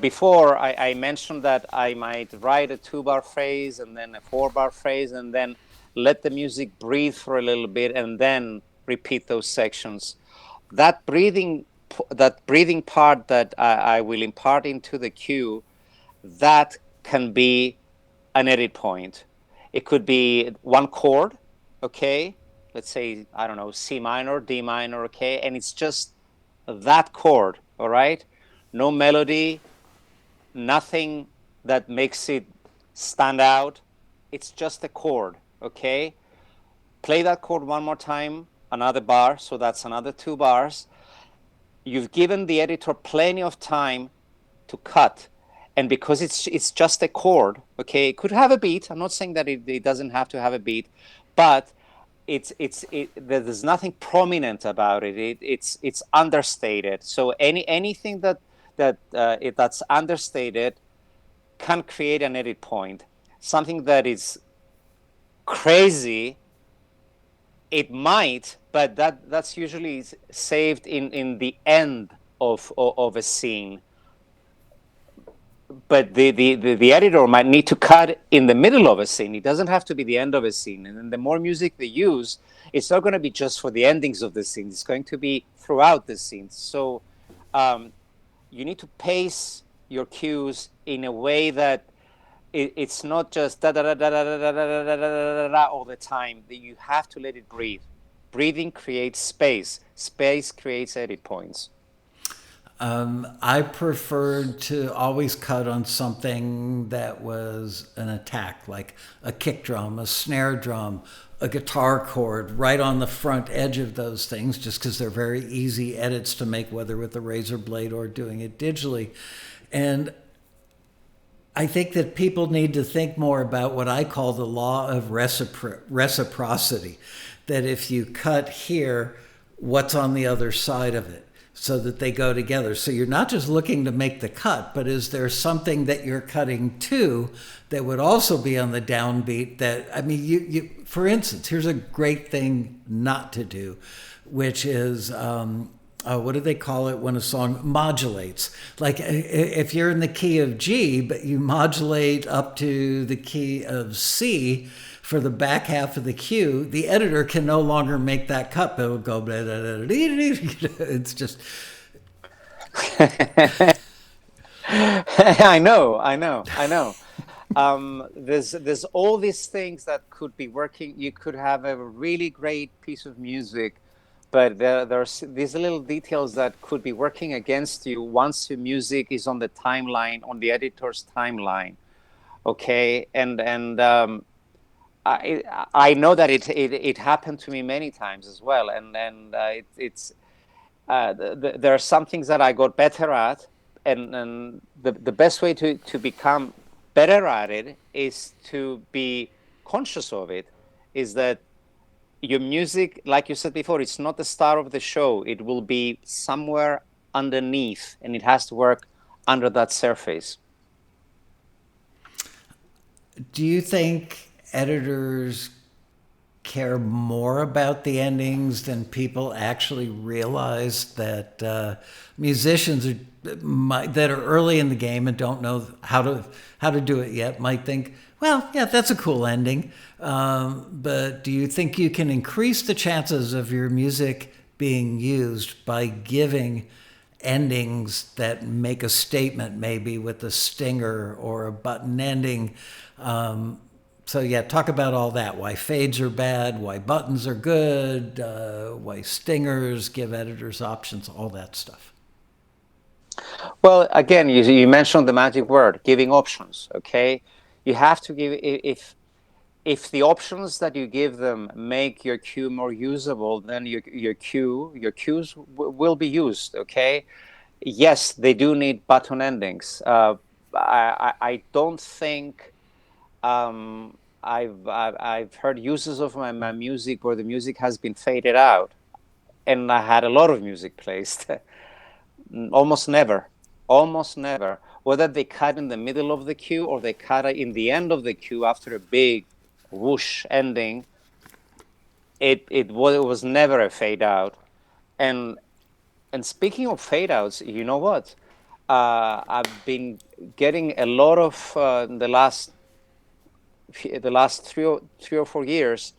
S2: before I mentioned that I might write a 2-bar phrase and then a 4-bar phrase and then let the music breathe for a little bit and then repeat those sections. That breathing part that I will impart into the cue, that can be an edit point. It could be one chord, okay? Let's say, I don't know, C minor, D minor, okay? And it's just that chord, all right? No melody, nothing that makes it stand out. It's just a chord, okay? Play that chord one more time, another bar, so that's another 2 bars. You've given the editor plenty of time to cut. And because it's just a chord, okay, it could have a beat. I'm not saying that it doesn't have to have a beat, but there's nothing prominent about it. It's understated. So anything that's understated can create an edit point. Something that is crazy, it might, but that's usually saved in the end of a scene. But the editor might need to cut in the middle of a scene. It doesn't have to be the end of a scene. And then the more music they use, it's not going to be just for the endings of the scene. It's going to be throughout the scenes. So you need to pace your cues in a way that it's not just da da da da da da da da da da da all the time. You have to let it breathe. Breathing creates space. Space creates edit points.
S1: I preferred to always cut on something that was an attack, like a kick drum, a snare drum, a guitar chord, right on the front edge of those things, just because they're very easy edits to make, whether with a razor blade or doing it digitally. And I think that people need to think more about what I call the law of reciprocity, that if you cut here, what's on the other side of it, so that they go together. So you're not just looking to make the cut, but is there something that you're cutting to that would also be on the downbeat? That, I mean, you for instance, here's a great thing not to do, which is, what do they call it when a song modulates? Like if you're in the key of G, but you modulate up to the key of C for the back half of the cue, the editor can no longer make that cut. It will go, blah, blah, blah, blah. It's just...
S2: I know. There's all these things that could be working. You could have a really great piece of music, but there's these little details that could be working against you once your music is on the timeline, on the editor's timeline. Okay, and I know that it happened to me many times as well, and there are some things that I got better at, and the best way to become better at it is to be conscious of it. Is that your music, like you said before, it's not the star of the show. It will be somewhere underneath, and it has to work under that surface.
S1: Do you think editors care more about the endings than people actually realize? That musicians that are early in the game and don't know how to do it yet might think, well, yeah, that's a cool ending. But do you think you can increase the chances of your music being used by giving endings that make a statement, maybe with a stinger or a button ending? So yeah, talk about all that. Why fades are bad, why buttons are good, why stingers give editors options, all that stuff.
S2: Well, again, you mentioned the magic word, giving options. Okay, you have to give, if the options that you give them make your cue more usable, then your cues will be used. Okay, yes, they do need button endings. I don't think I've heard uses of my music where the music has been faded out, and I had a lot of music placed. Almost never, almost never. Whether they cut in the middle of the cue or they cut in the end of the cue after a big whoosh ending, it was never a fade out. And speaking of fade outs, you know what? I've been getting a lot of the last 3 or 4 years,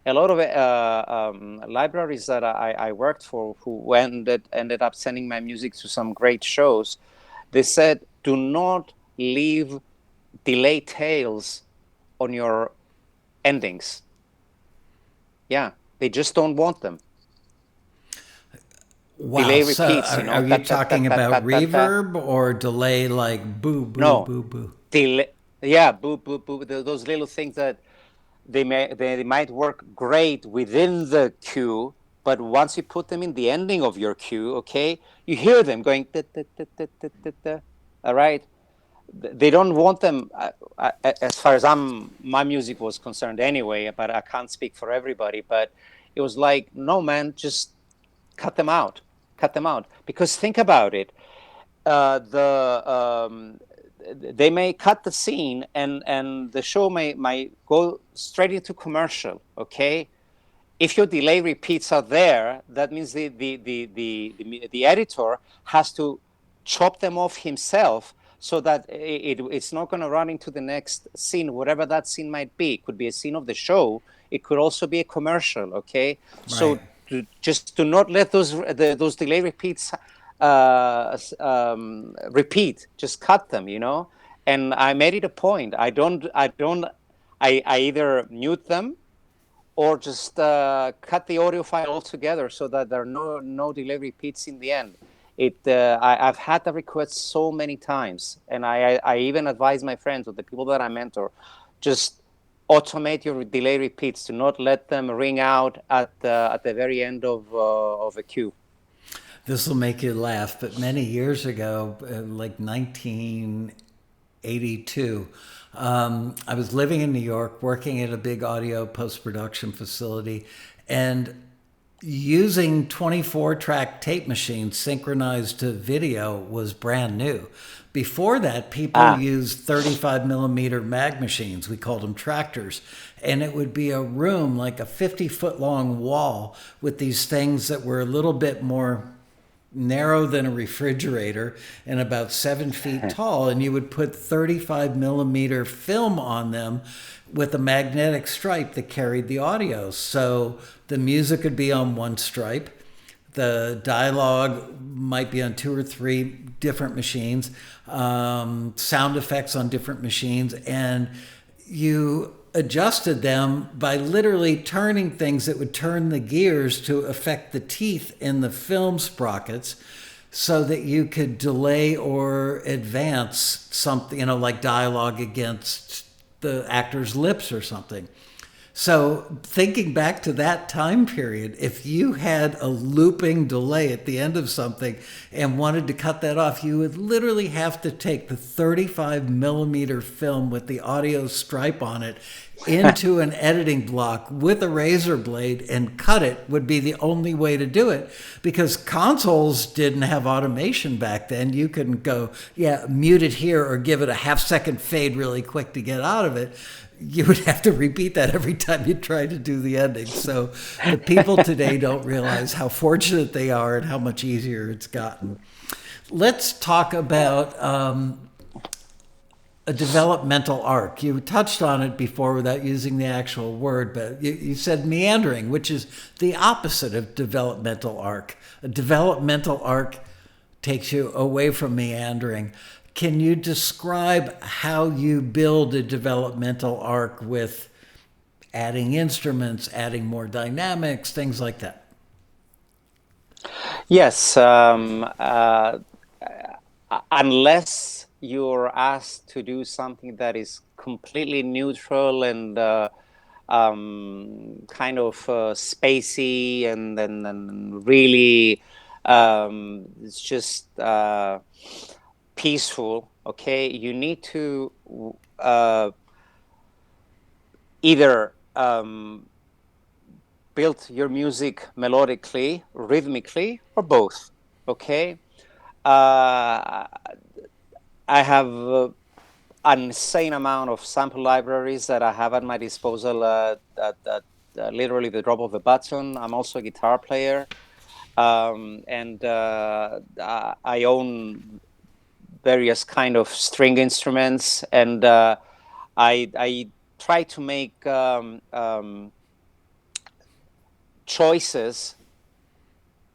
S2: a lot of libraries that I worked for, who ended up sending my music to some great shows. They said, do not leave delay tails on your endings. Yeah, they just don't want them.
S1: Wow.
S2: Delay
S1: So
S2: repeats,
S1: are you
S2: that, that,
S1: talking
S2: that, that,
S1: about
S2: that, that, that.
S1: reverb or delay, like boo, boo,
S2: No,
S1: boo, boo?
S2: delay. Yeah, boo, boo, boo. Those little things that they might work great within the cue, but once you put them in the ending of your cue, okay, you hear them going da, da, da, da, da, da, da. All right. They don't want them, as far as my music was concerned anyway, but I can't speak for everybody. But it was like, no, man, just cut them out. Cut them out. Because think about it. They may cut the scene, and the show might go straight into commercial. Okay, if your delay repeats are there, that means the editor has to chop them off himself, so that it's not going to run into the next scene, whatever that scene might be. It could be a scene of the show. It could also be a commercial. Okay,
S1: Right.
S2: so just do not let those delay repeats repeat. Just cut them. And I made it a point. I either mute them or just cut the audio file altogether, so that there are no delay repeats in the end. I've had that request so many times, and I even advise my friends or the people that I mentor, just automate your delay repeats. Do not let them ring out at the very end of a cue.
S1: This will make you laugh, but many years ago, like 1982, I was living in New York, working at a big audio post production facility, and using 24-track tape machines synchronized to video was brand new. Before that, people
S2: Ah,
S1: used 35 millimeter mag machines. We called them tractors. And it would be a room, like a 50-foot long wall, with these things that were a little bit more narrow than a refrigerator and about 7 feet tall, and you would put 35 millimeter film on them with a magnetic stripe that carried the audio. So the music would be on one stripe, the dialogue might be on two or three different machines, sound effects on different machines, and you adjusted them by literally turning things that would turn the gears to affect the teeth in the film sprockets, so that you could delay or advance something, like dialogue against the actor's lips or something. So, thinking back to that time period, if you had a looping delay at the end of something and wanted to cut that off, you would literally have to take the 35 millimeter film with the audio stripe on it into an editing block with a razor blade and cut it would be the only way to do it, because consoles didn't have automation back then. You couldn't go, yeah, mute it here or give it a half-second fade really quick to get out of it. You would have to repeat that every time you tried to do the ending. So the people today don't realize how fortunate they are and how much easier it's gotten. Let's talk about a developmental arc. You touched on it before without using the actual word, but you said meandering, which is the opposite of developmental arc. A developmental arc takes you away from meandering. Can you describe how you build a developmental arc with adding instruments, adding more dynamics, things like that?
S2: Yes, unless you're asked to do something that is completely neutral and kind of spacey and really it's just peaceful, okay, you need to either build your music melodically, rhythmically, or both, okay? I have an insane amount of sample libraries that I have at my disposal at literally the drop of a button. I'm also a guitar player, and I own various kind of string instruments, and I try to make choices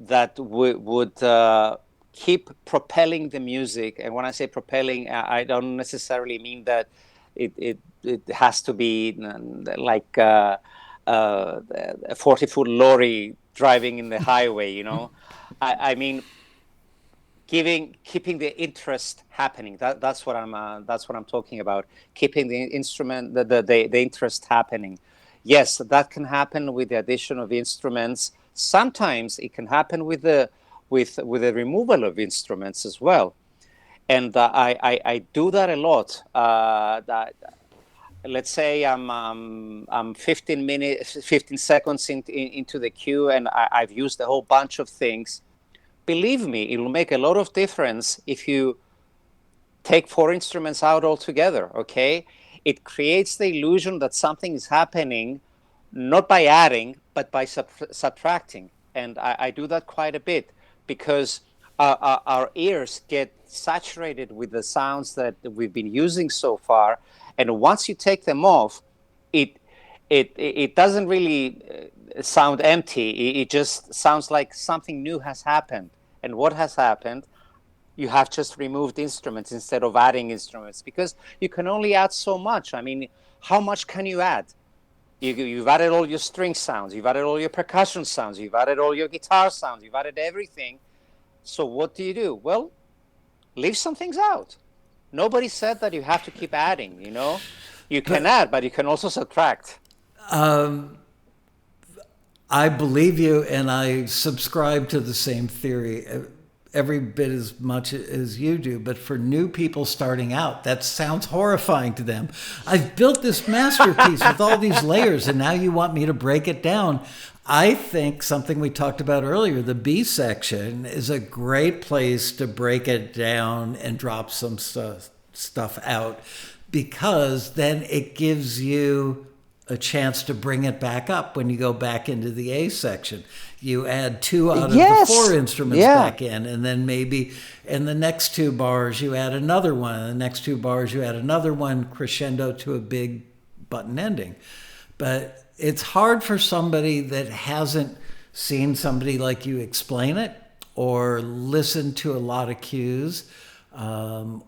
S2: that would keep propelling the music. And when I say propelling, I don't necessarily mean that it has to be like a 40-foot lorry driving in the highway, you know. I mean keeping the interest happening. That's what I'm talking about. Keeping the instrument, the interest happening. Yes, that can happen with the addition of instruments. Sometimes it can happen with the removal of instruments as well, and I do that a lot. Let's say I'm 15 seconds into the queue, and I've used a whole bunch of things. Believe me, it will make a lot of difference if you take 4 instruments out altogether. Okay, it creates the illusion that something is happening, not by adding, but by subtracting, and I do that quite a bit, because our ears get saturated with the sounds that we've been using so far, and once you take them off, it doesn't really sound empty. It just sounds like something new has happened. And what has happened? You have just removed instruments instead of adding instruments, because you can only add so much. I mean, how much can you add? You've added all your string sounds, you've added all your percussion sounds, you've added all your guitar sounds, you've added everything. So what do? Well, leave some things out. Nobody said that you have to keep adding, you know? You can add, but you can also subtract.
S1: I believe you, and I subscribe to the same theory every bit as much as you do. But for new people starting out, that sounds horrifying to them. I've built this masterpiece with all these layers, and now you want me to break it down. I think something we talked about earlier, the B section, is a great place to break it down and drop some stuff out, because then it gives you a chance to bring it back up when you go back into the A section. You add 2 out of the 4 instruments back in, and then maybe in the next 2 bars you add another one, and the next 2 bars you add another one, crescendo to a big button ending. But it's hard for somebody that hasn't seen somebody like you explain it, or listened to a lot of cues,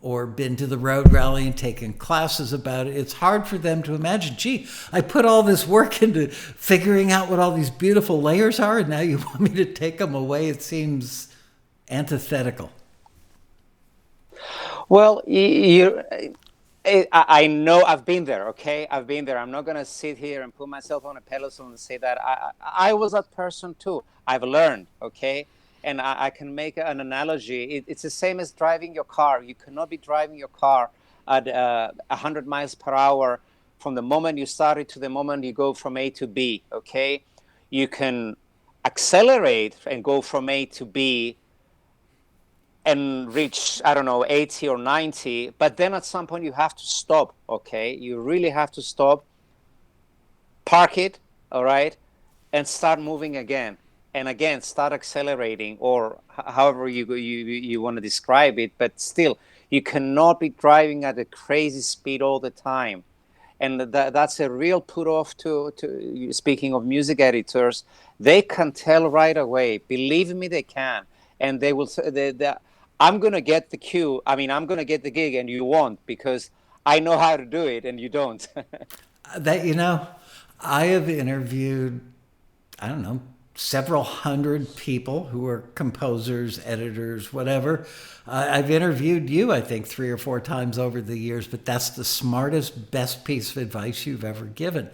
S1: or been to the road rally and taken classes about it. It's hard for them to imagine, gee, I put all this work into figuring out what all these beautiful layers are, and now you want me to take them away. It seems antithetical.
S2: Well, I know I've been there. Okay, I've been there. I'm not gonna sit here and put myself on a pedestal and say that I was that person too. I've learned. Okay, and I can make an analogy. It's the same as driving your car. You cannot be driving your car at 100 miles per hour from the moment you started to the moment you go from A to B. Okay, you can accelerate and go from A to B and reach, I don't know, 80 or 90, but then at some point you have to stop. Okay, you really have to stop, park it, all right, and start moving again, and again start accelerating, or however you want to describe it. But still, you cannot be driving at a crazy speed all the time. And that's a real put off to speaking of music editors. They can tell right away. Believe me, they can. And they will say, I'm going to get the cue. I mean, I'm going to get the gig and you won't, because I know how to do it and you don't.
S1: That, I have interviewed, I don't know, several hundred people who are composers, editors, whatever. I've interviewed you, I think, 3 or 4 times over the years, but that's the smartest, best piece of advice you've ever given.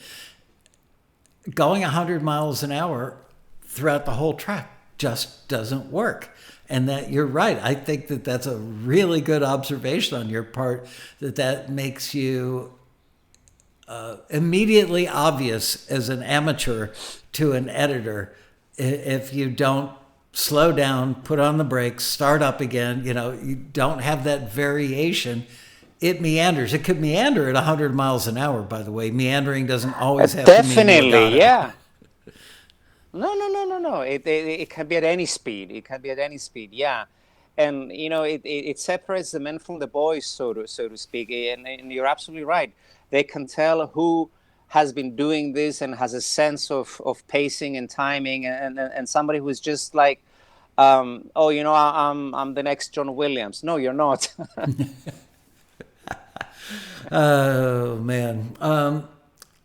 S1: Going 100 miles an hour throughout the whole track just doesn't work. And that you're right. I think that that's a really good observation on your part, that makes you immediately obvious as an amateur to an editor if you don't slow down, put on the brakes, start up again. You don't have that variation. It meanders. It could meander at 100 miles an hour, by the way. Meandering doesn't always have to mean
S2: Definitely,
S1: legato.
S2: yeah. No, no, no, no, no. It can be at any speed. It can be at any speed. Yeah, and it separates the men from the boys, so to speak. And you're absolutely right. They can tell who has been doing this and has a sense of pacing and timing, and somebody who's just like, oh, I'm the next John Williams. No, you're not.
S1: Oh, man.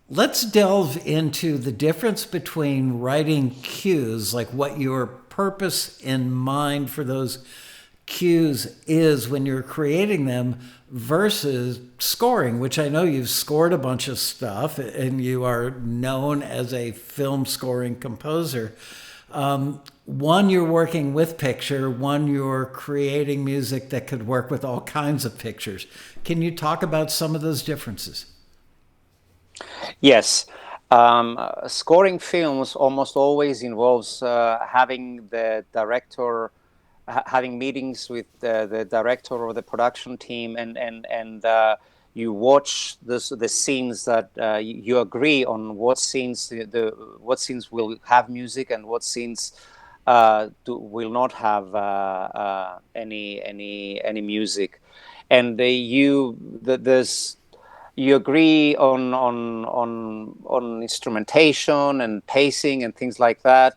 S1: Let's delve into the difference between writing cues, like what your purpose in mind for those cues is when you're creating them, versus scoring, which I know you've scored a bunch of stuff and you are known as a film scoring composer. One, you're working with picture. One, you're creating music that could work with all kinds of pictures. Can you talk about some of those differences?
S2: Yes. Scoring films almost always involves having the director, having meetings with the director or the production team, and you watch the scenes that you agree on what scenes what scenes will have music and what scenes will not have any music, and there's you agree on instrumentation and pacing and things like that.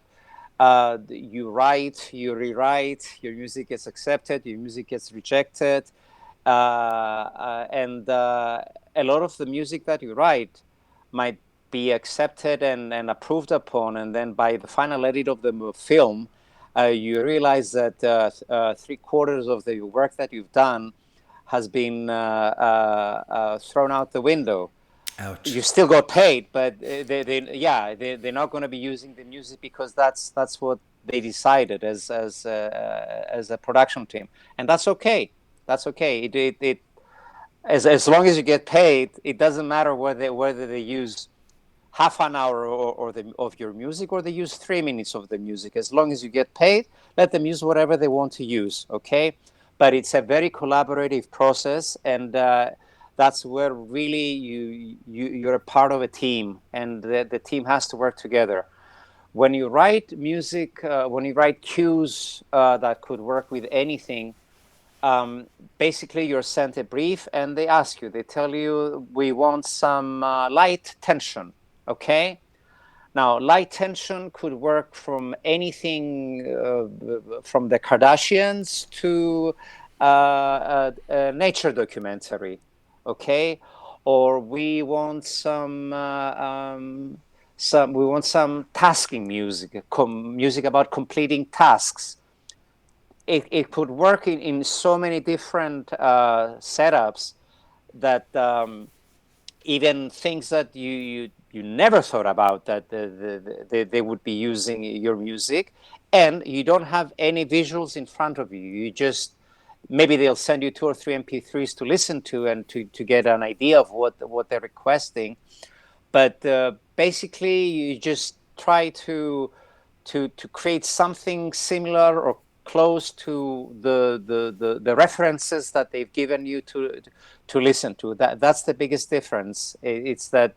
S2: You write, you rewrite, your music gets accepted, your music gets rejected, and a lot of the music that you write might be accepted and approved upon, and then by the final edit of the film, you realize that 3/4 of the work that you've done has been thrown out the window. You
S1: Ouch.
S2: still got paid, but they're not going to be using the music because that's what they decided as a production team, and that's okay. That's okay. As long as you get paid, it doesn't matter whether they use half an hour of your music or they use 3 minutes of the music. As long as you get paid, let them use whatever they want to use. Okay, but it's a very collaborative process, and that's where really you're a part of a team, and the team has to work together. When you write music, when you write cues that could work with anything, basically you're sent a brief and they tell you, we want some light tension. Okay, now light tension could work from anything from the Kardashians to a nature documentary. Okay, or we want some tasking music, music about completing tasks. It could work in so many different setups that even things that you never thought about that they would be using your music, and you don't have any visuals in front of you. You just, maybe they'll send you two or three MP3s to listen to and to get an idea of what they're requesting. But basically, you just try to create something similar or close to the references that they've given you to listen to. That's the biggest difference. It's that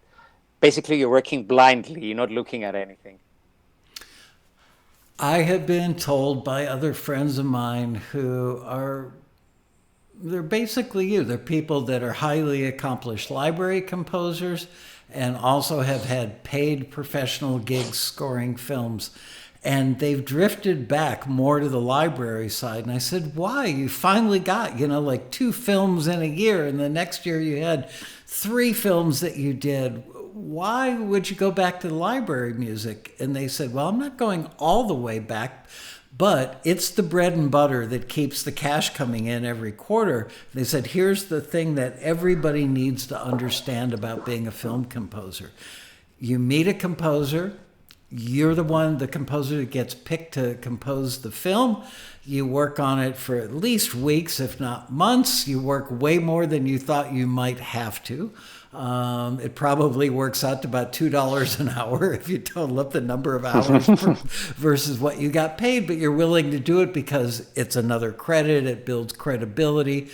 S2: basically you're working blindly. You're not looking at anything.
S1: I have been told by other friends of mine who are, they're basically you. They're people that are highly accomplished library composers and also have had paid professional gigs scoring films. And they've drifted back more to the library side. And I said, why? You finally got, like 2 films in a year. And the next year you had 3 films that you did. Why would you go back to the library music? And they said, well, I'm not going all the way back, but it's the bread and butter that keeps the cash coming in every quarter. They said, here's the thing that everybody needs to understand about being a film composer. You meet a composer, you're the composer that gets picked to compose the film. You work on it for at least weeks, if not months. You work way more than you thought you might have to. It probably works out to about $2 an hour if you total up the number of hours versus what you got paid, but you're willing to do it because it's another credit, it builds credibility.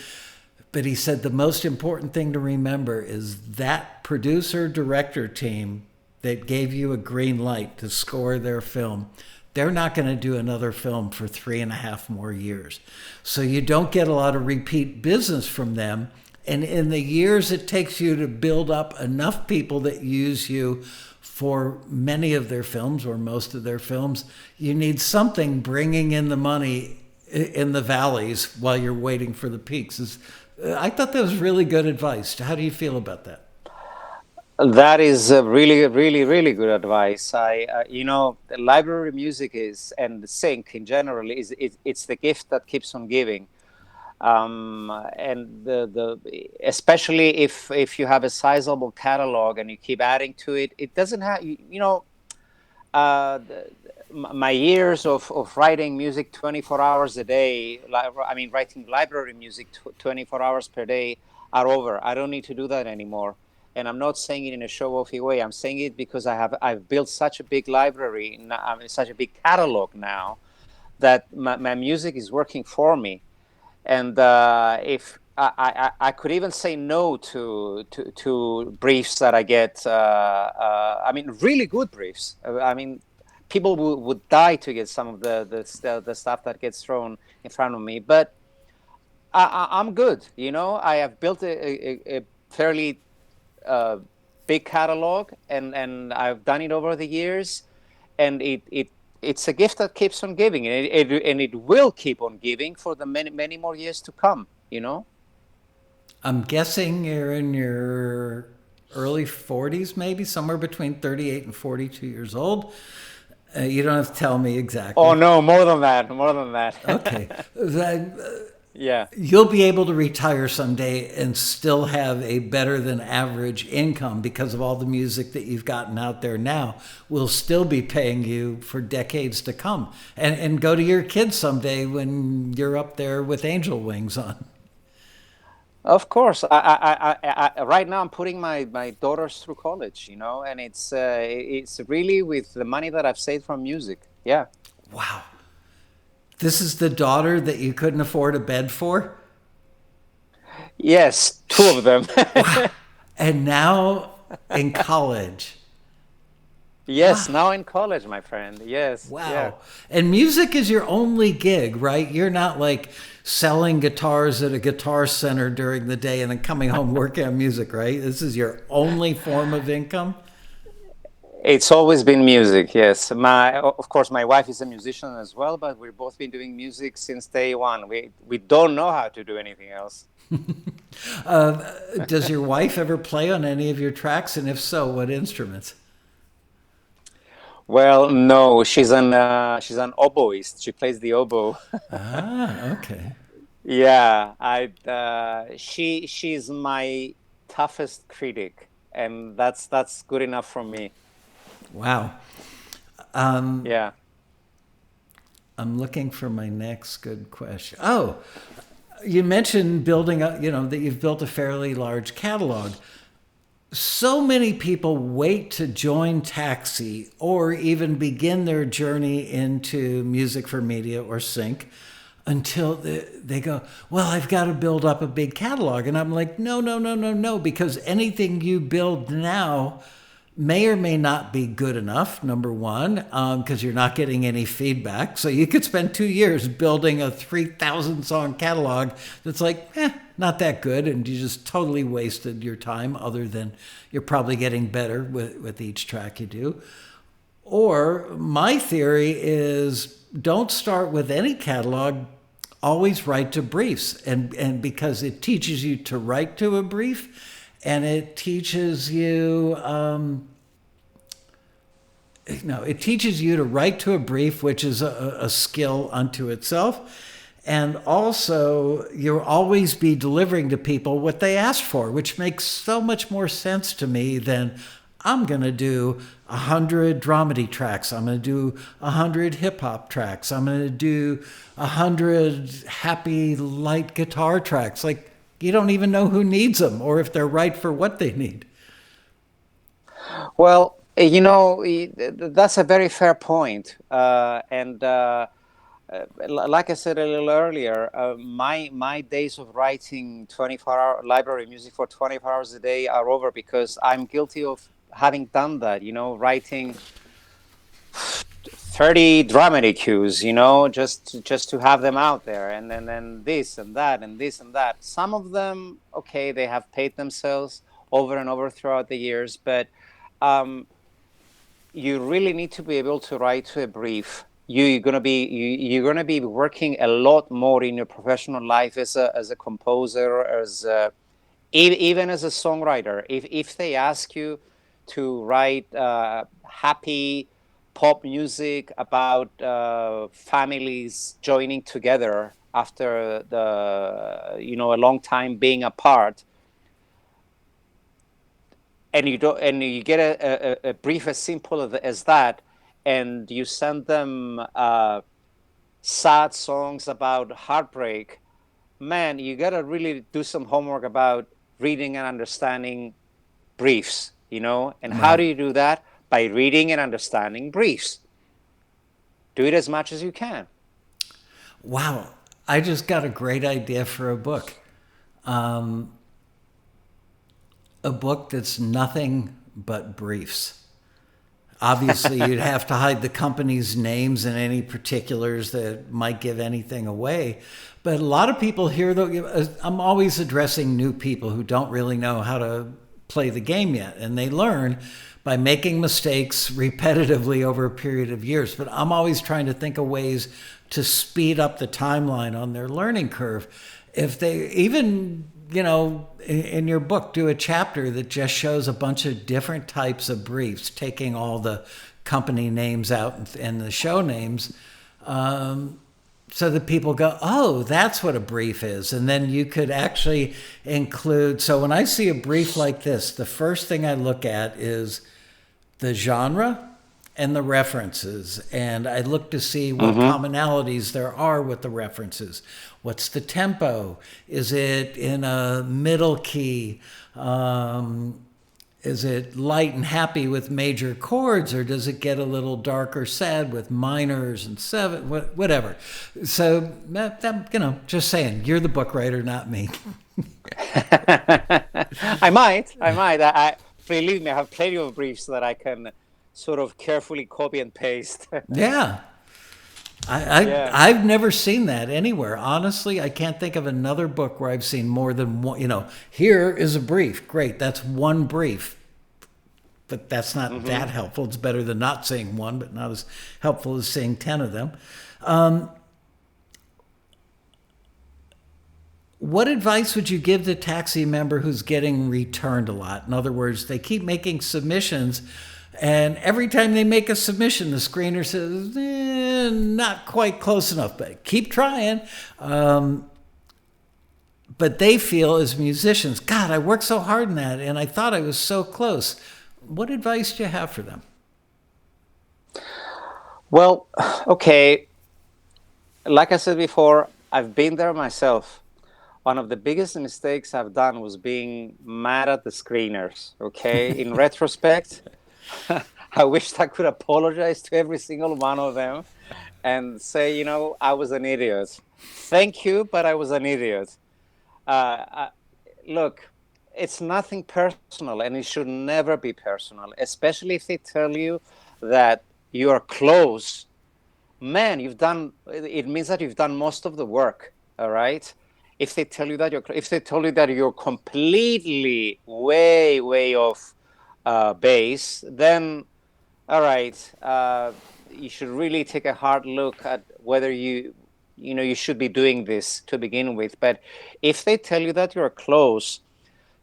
S1: But he said the most important thing to remember is that producer director team that gave you a green light to score their film, they're not going to do another film for 3.5 more years. So you don't get a lot of repeat business from them. And in the years it takes you to build up enough people that use you for many of their films or most of their films, you need something bringing in the money in the valleys while you're waiting for the peaks. I thought that was really good advice. How do you feel about that?
S2: That is really, really, really good advice. The library music is, and the sync in general it's the gift that keeps on giving. And especially if you have a sizable catalog and you keep adding to it, it doesn't have, my years of writing music 24 hours a day, writing library music 24 hours per day are over. I don't need to do that anymore. And I'm not saying it in a show-offy way. I'm saying it because I've built such a big library, such a big catalog now, that my music is working for me. And if I could even say no to briefs that I get, really good briefs. People would die to get some of the stuff that gets thrown in front of me. But I'm good. I have built a fairly big catalog, and I've done it over the years, and it's a gift that keeps on giving, and it will keep on giving for the many more years to come.
S1: I'm guessing you're in your early 40s, maybe somewhere between 38 and 42 years old. You don't have to tell me exactly.
S2: Oh no, more than that.
S1: Okay.
S2: Yeah.
S1: You'll be able to retire someday and still have a better than average income because of all the music that you've gotten out there now. Will still be paying you for decades to come. And go to your kids someday when you're up there with angel wings on.
S2: Of course. Right now I'm putting my daughters through college, and it's really with the money that I've saved from music. Yeah.
S1: Wow. This is the daughter that you couldn't afford a bed for?
S2: Yes, 2 of them.
S1: Wow. And now in college.
S2: Yes, wow. Now in college, my friend. Yes.
S1: Wow.
S2: Yeah.
S1: And music is your only gig, right? You're not like selling guitars at a guitar center during the day and then coming home working on music, right? This is your only form of income?
S2: It's always been music, yes. Of course, my wife is a musician as well, but we've both been doing music since day one. We don't know how to do anything else.
S1: Does your wife ever play on any of your tracks? And if so, what instruments?
S2: Well, no, she's an oboist. She plays the oboe.
S1: Ah, okay.
S2: Yeah, she's my toughest critic, and that's good enough for me.
S1: Wow.
S2: Yeah.
S1: I'm looking for my next good question. Oh, you mentioned building up, that you've built a fairly large catalog. So many people wait to join Taxi or even begin their journey into music for media or sync until they go, well, I've got to build up a big catalog. And I'm like, no, no, no, no, no, because anything you build now may or may not be good enough, number one, because you're not getting any feedback. So you could spend 2 years building a 3,000 song catalog that's like, not that good, and you just totally wasted your time, other than you're probably getting better with each track you do. Or my theory is, don't start with any catalog, always write to briefs. And because it teaches you to write to a brief, and it teaches you, it teaches you to write to a brief, which is a skill unto itself. And also, you'll always be delivering to people what they asked for, which makes so much more sense to me than I'm going to do 100 dramedy tracks. I'm going to do 100 hip hop tracks. I'm going to do 100 happy light guitar tracks. Like, you don't even know who needs them or if they're right for what they need.
S2: Well, that's a very fair point. And like I said a little earlier, my days of writing 24-hour library music for 24 hours a day are over, because I'm guilty of having done that, writing 30 dramedy cues, just to have them out there, and then this and that and this and that. Some of them, okay, they have paid themselves over and over throughout the years, but you really need to be able to write to a brief. You're gonna be working a lot more in your professional life as a composer, even as a songwriter. If they ask you to write happy pop music about families joining together after a long time being apart, and you get a brief as simple as that, and you send them sad songs about heartbreak, man, you got to really do some homework about reading and understanding briefs, and
S1: Right.
S2: How do you do that? By reading and understanding briefs. Do it as much as you can.
S1: Wow. I just got a great idea for a book. A book that's nothing but briefs. Obviously, you'd have to hide the company's names and any particulars that might give anything away. But a lot of people here, though, I'm always addressing new people who don't really know how to play the game yet. And they learn by making mistakes repetitively over a period of years. But I'm always trying to think of ways to speed up the timeline on their learning curve. If they even, in your book, do a chapter that just shows a bunch of different types of briefs, taking all the company names out and the show names, so that people go, oh, that's what a brief is. And then you could actually include, so when I see a brief like this, the first thing I look at is the genre and the references. And I look to see what commonalities there are with the references. What's the tempo? Is it in a middle key? Is it light and happy with major chords, or does it get a little dark or sad with minors and whatever? So, just saying, you're the book writer, not me.
S2: I might. Believe me, I have plenty of briefs that I can sort of carefully copy and paste.
S1: Yeah. I've never seen that anywhere. Honestly, I can't think of another book where I've seen more than one. Here is a brief. Great, that's one brief. But that's not that helpful. It's better than not seeing one, but not as helpful as seeing 10 of them. What advice would you give the Taxi member who's getting returned a lot? In other words, they keep making submissions, and every time they make a submission, the screener says, not quite close enough, but keep trying. but they feel as musicians, God, I worked so hard in that and I thought I was so close. What advice do you have for them?
S2: Well, okay, like I said before, I've been there myself. One of the biggest mistakes I've done was being mad at the screeners. Okay, in retrospect, I wished I could apologize to every single one of them and say, I was an idiot. Thank you, but I was an idiot. Uh, Look, it's nothing personal, and it should never be personal, especially if they tell you that you are close. Man, it means that you've done most of the work. All right. If they tell you that you're completely way off base, then all right, you should really take a hard look at whether you should be doing this to begin with. But if they tell you that you're close,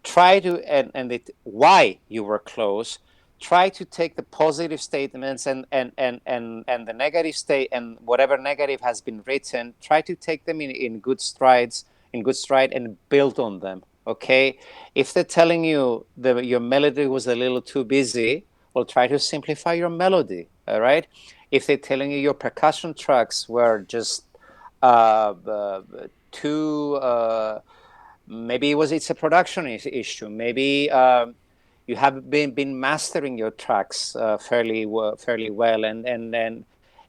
S2: try to why you were close. Try to take the positive statements and the negative state and whatever negative has been written. Try to take them in good strides, in good stride, and build on them. Okay, if they're telling you that your melody was a little too busy, well, try to simplify your melody. All right. If they're telling you your percussion tracks were just too maybe it's a production issue. Maybe you have been mastering your tracks fairly well, and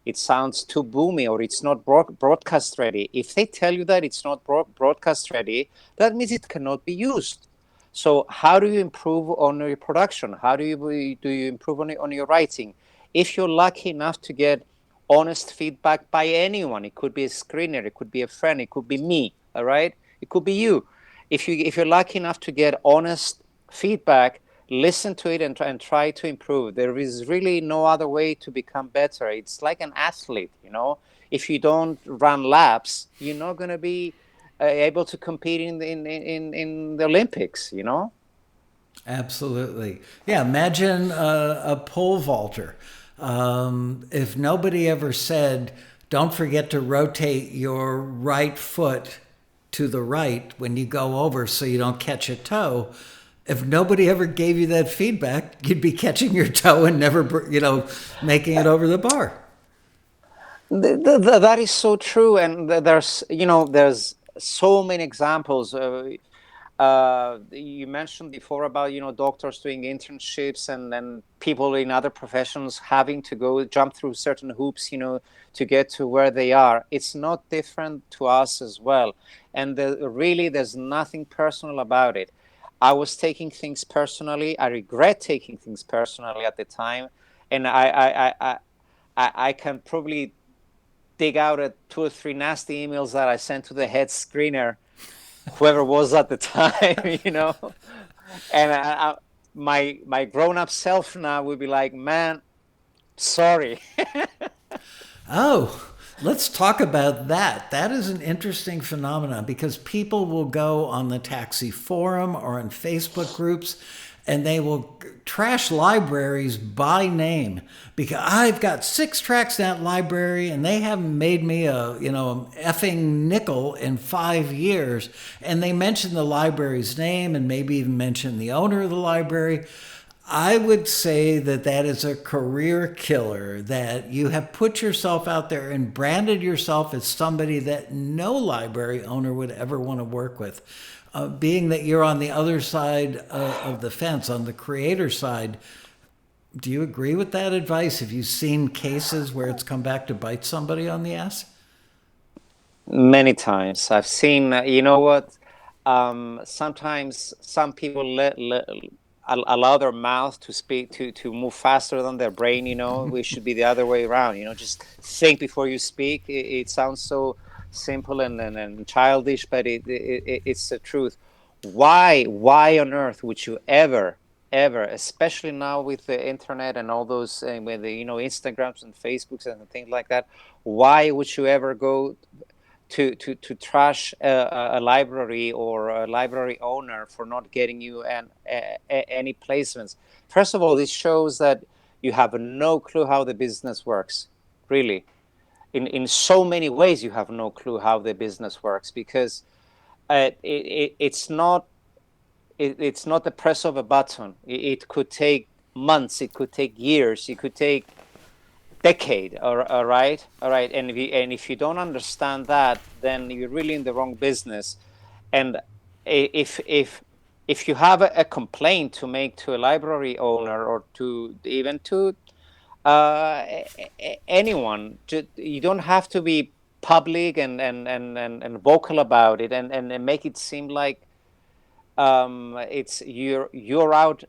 S2: it sounds too boomy or it's not broadcast ready. If they tell you that it's not broadcast ready, that means it cannot be used. So how do you improve on your production? How do you improve on your writing? If you're lucky enough to get honest feedback by anyone, it could be a screener, it could be a friend, it could be me, all right? It could be you. If you're lucky enough to get honest feedback, listen to it and try to improve. There is really no other way to become better. It's like an athlete, If you don't run laps, you're not going to be able to compete in the Olympics.
S1: Absolutely. Yeah, imagine a pole vaulter. If nobody ever said, don't forget to rotate your right foot to the right when you go over so you don't catch a toe, if nobody ever gave you that feedback, you'd be catching your toe and never, making it over the bar.
S2: That is so true, and there's so many examples. You mentioned before about doctors doing internships and people in other professions having to go jump through certain hoops to get to where they are. It's not different to us as well, and really there's nothing personal about it. I was taking things personally. I regret taking things personally at the time, and I can probably dig out 2 or 3 nasty emails that I sent to the head screener, whoever was at the time. And my grown-up self now would be like, man, sorry.
S1: Oh, let's talk about that. That is an interesting phenomenon because people will go on the taxi forum or in Facebook groups and they will trash libraries by name because I've got 6 tracks in that library and they haven't made me a effing nickel in 5 years, and they mention the library's name and maybe even mention the owner of the library. I would say that that is a career killer, that you have put yourself out there and branded yourself as somebody that no library owner would ever want to work with. Being that you're on the other side of the fence, on the creator side, do you agree with that advice? Have you seen cases where it's come back to bite somebody on the ass?
S2: Many times I've seen, you know what? Sometimes some people allow their mouth to speak to move faster than their brain. We should be the other way around. Just think before you speak. It sounds so simple and childish, but it's the truth. Why on earth would you ever, especially now with the internet and all those with the Instagrams and Facebooks and things like that, why would you ever go to trash a library or a library owner for not getting you any placements? First of all, this shows that you have no clue how the business works. Really, in so many ways, you have no clue how the business works, because it's not it's not the press of a button. It could take months, it could take years, it could take decade. All right, all right. And if you don't understand that, then you're really in the wrong business. And if you have a complaint to make to a library owner, or to even to anyone, you don't have to be public and vocal about it, and make it seem like it's you're out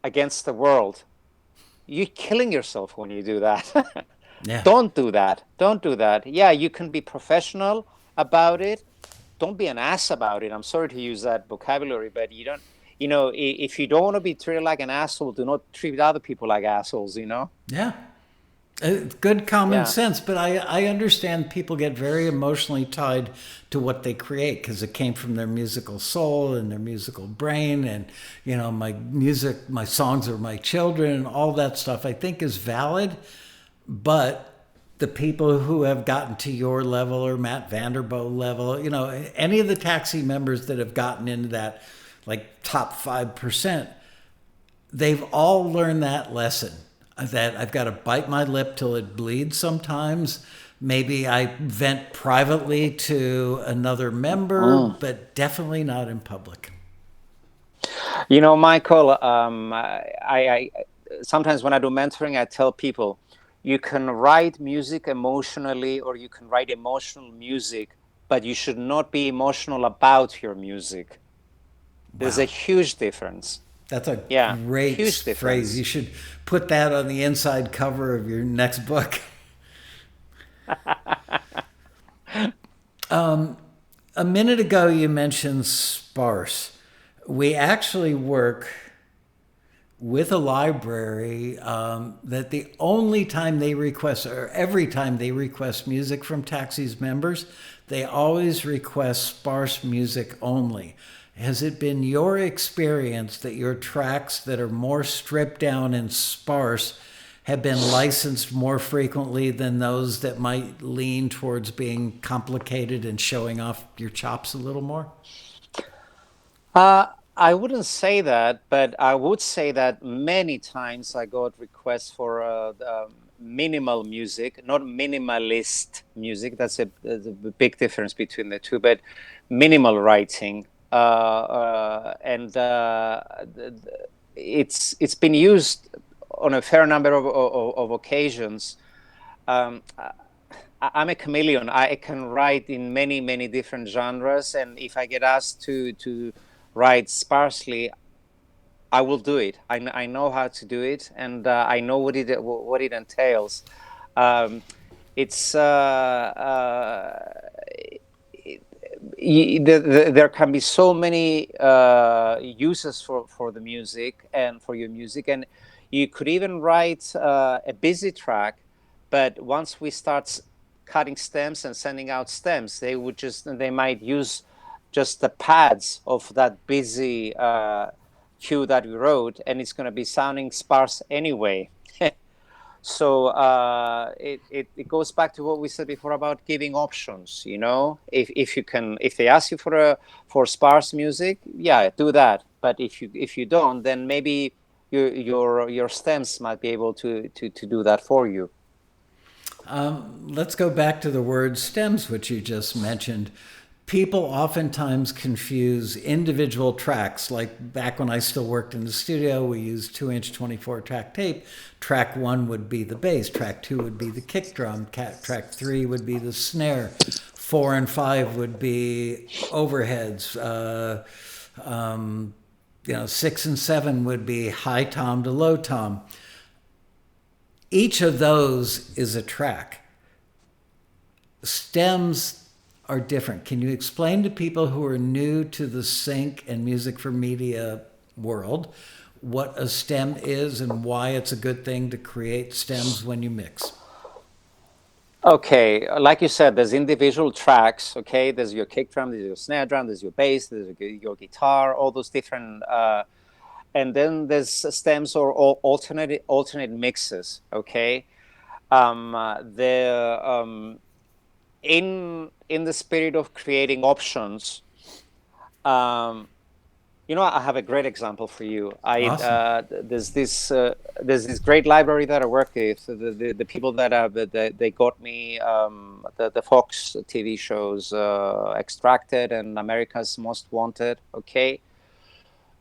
S2: against the world. You're killing yourself when you do that.
S1: Yeah.
S2: Don't do that. Don't do that. Yeah, you can be professional about it. Don't be an ass about it. I'm sorry to use that vocabulary, but you don't, if you don't want to be treated like an asshole, do not treat other people like assholes,
S1: Yeah. Good common
S2: Yeah.
S1: sense, but I understand people get very emotionally tied to what they create because it came from their musical soul and their musical brain, and my music, my songs are my children, and all that stuff I think is valid. But the people who have gotten to your level or Matt Vanderbo level, any of the Taxi members that have gotten into that like top 5%, they've all learned that lesson, that I've got to bite my lip till it bleeds sometimes. Maybe I vent privately to another member,
S2: Mm.
S1: but definitely not in public.
S2: Michael, I sometimes when I do mentoring, I tell people you can write music emotionally, or you can write emotional music, but you should not be emotional about your music. There's a
S1: Wow.
S2: huge difference.
S1: That's a
S2: Yeah,
S1: great
S2: huge
S1: phrase. You
S2: difference.
S1: should put that on the inside cover of your next book. A minute ago, you mentioned sparse. We actually work with a library that the only time they request, or every time they request music from Taxi's members, they always request sparse music only. Has it been your experience that your tracks that are more stripped down and sparse have been licensed more frequently than those that might lean towards being complicated and showing off your chops a little more?
S2: Uh, I wouldn't say that, but I would say that many times I got requests for minimal music, not minimalist music. There's a big difference between the two, but minimal writing. And it's been used on a fair number of occasions. I'm a chameleon. I can write in many, many different genres, and if I get asked to write sparsely, I will do it. I know how to do it, and I know what it entails. Um, it's there can be so many uses for the music and for your music, and you could even write a busy track, but once we start cutting stems and sending out stems, they might use just the pads of that busy cue that we wrote, and it's going to be sounding sparse anyway. So it goes back to what we said before about giving options. If they ask you for sparse music, yeah, do that. But if you don't, then maybe your stems might be able to do that for you.
S1: Let's go back to the word stems, which you just mentioned. People oftentimes confuse individual tracks. Like back when I still worked in the studio, we used 2-inch 24 track tape. Track one would be the bass, track two would be the kick drum, track three would be the snare, four and five would be overheads. Six and seven would be high tom to low tom. Each of those is a track. Stems are different. Can you explain to people who are new to the sync and music for media world what a stem is and why it's a good thing to create stems when you mix?
S2: Okay, like you said, there's individual tracks. Okay, there's your kick drum, there's your snare drum, there's your bass, there's your guitar, all those different. And then there's stems or alternate mixes. Okay, the in the spirit of creating options, Um, I have a great example for you.
S1: Awesome.
S2: There's this great library that I work with. The people that they got me the Fox TV shows, Extracted and America's Most Wanted. Okay,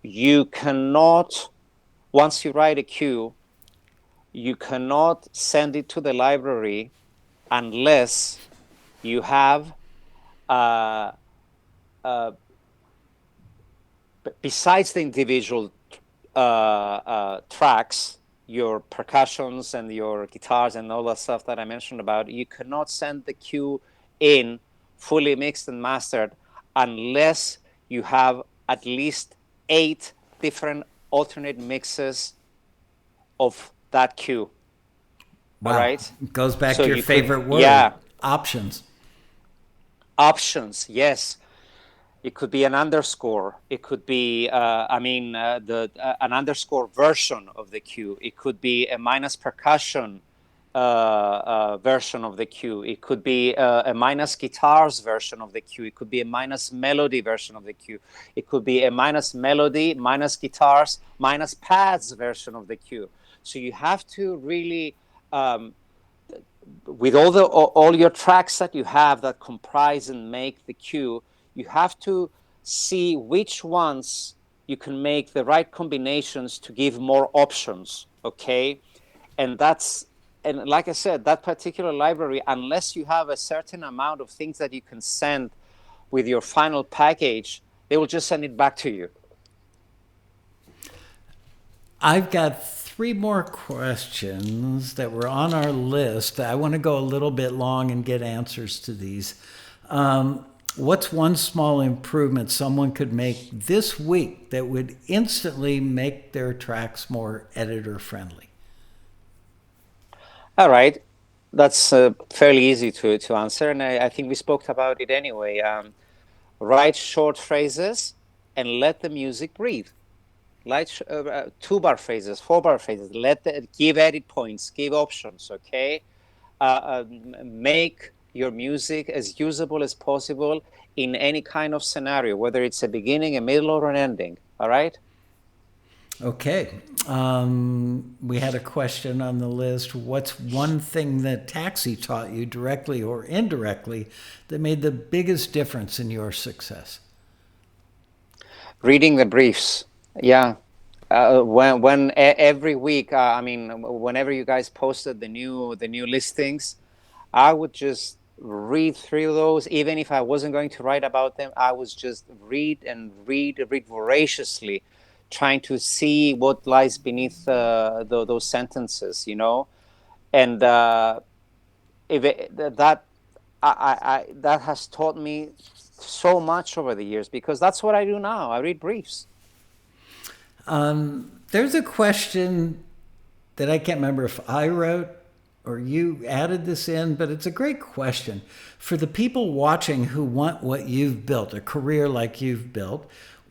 S2: you cannot, once you write a cue, you cannot send it to the library unless you have uh, uh, besides the individual tracks, your percussions and your guitars and all that stuff that I mentioned about, you cannot send the cue in fully mixed and mastered unless you have at least 8 different alternate mixes of that cue. All
S1: Wow.
S2: right.
S1: It goes back
S2: So
S1: to your
S2: you could,
S1: favorite word,
S2: yeah,
S1: options.
S2: options. Yes. It could be an underscore. It could be, the an underscore version of the cue. It could be a minus percussion version of the cue. It could be a minus guitars version of the cue. It could be a minus melody version of the cue. It could be a minus melody, minus guitars, minus pads version of the cue. So you have to really, with all your tracks that you have that comprise and make the cue, you have to see which ones you can make the right combinations to give more options. Okay, and like I said, that particular library, unless you have a certain amount of things that you can send with your final package, they will just send it back to you.
S1: I've got three more questions that were on our list. I want to go a little bit long and get answers to these. What's one small improvement someone could make this week that would instantly make their tracks more editor friendly?
S2: All right, that's fairly easy to answer, and I think we spoke about it anyway. Write short phrases and let the music breathe. Like 2 bar phrases, 4 bar phrases. Give edit points, give options. Okay, make your music as usable as possible in any kind of scenario, whether it's a beginning, a middle, or an ending. All right.
S1: Okay. We had a question on the list. What's one thing that taxi taught you directly or indirectly that made the biggest difference in your success?
S2: Reading the briefs. Yeah. Every week, whenever you guys posted the new listings, I would just read through those. Even if I wasn't going to write about them, I was just read voraciously, trying to see what lies beneath those sentences. And if it, that that has taught me so much over the years, because that's what I do now. I read briefs.
S1: There's a question that I can't remember if I wrote or you added this in, but it's a great question. For the people watching who want what you've built, a career like you've built,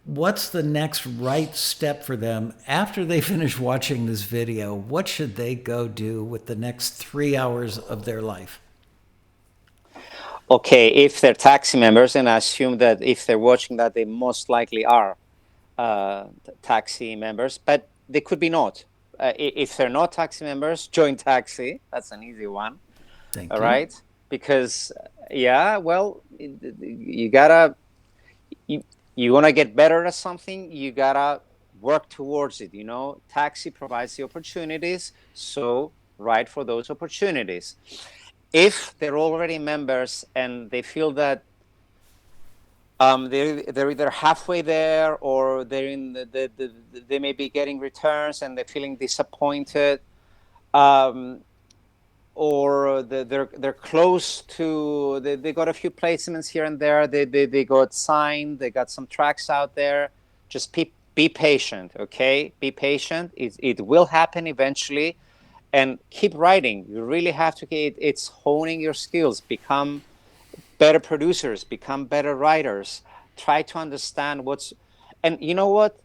S1: what's the next right step for them after they finish watching this video? What should they go do with the next 3 hours of their life?
S2: Okay, if they're taxi members, and I assume that if they're watching that, they most likely are taxi members, but they could be not. If they're not taxi members, join taxi. That's an easy one.
S1: Thank
S2: All
S1: you.
S2: right, because yeah, well, you gotta you you want to get better at something, you gotta work towards it. Taxi provides the opportunities, so write for those opportunities. If they're already members and they feel that they're either halfway there, or they're in they may be getting returns and they're feeling disappointed, um, or they're close to, they got a few placements here and there, they got signed, they got some tracks out there. Just be patient. Okay, be patient. It will happen eventually, and keep writing. You really have to it's honing your skills, become better producers, become better writers. Try to understand and you know what?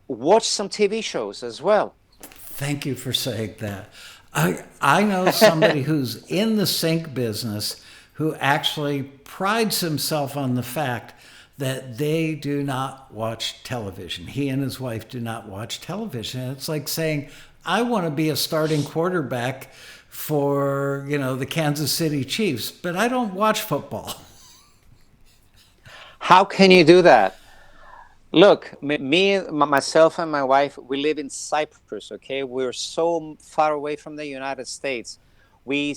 S2: Watch some TV shows as well.
S1: Thank you for saying that. I know somebody who's in the sync business who actually prides himself on the fact that they do not watch television. He and his wife do not watch television. And it's like saying, I want to be a starting quarterback for, the Kansas City Chiefs, but I don't watch football.
S2: How can you do that? Look, myself and my wife, we live in Cyprus, okay? We're so far away from the United States. We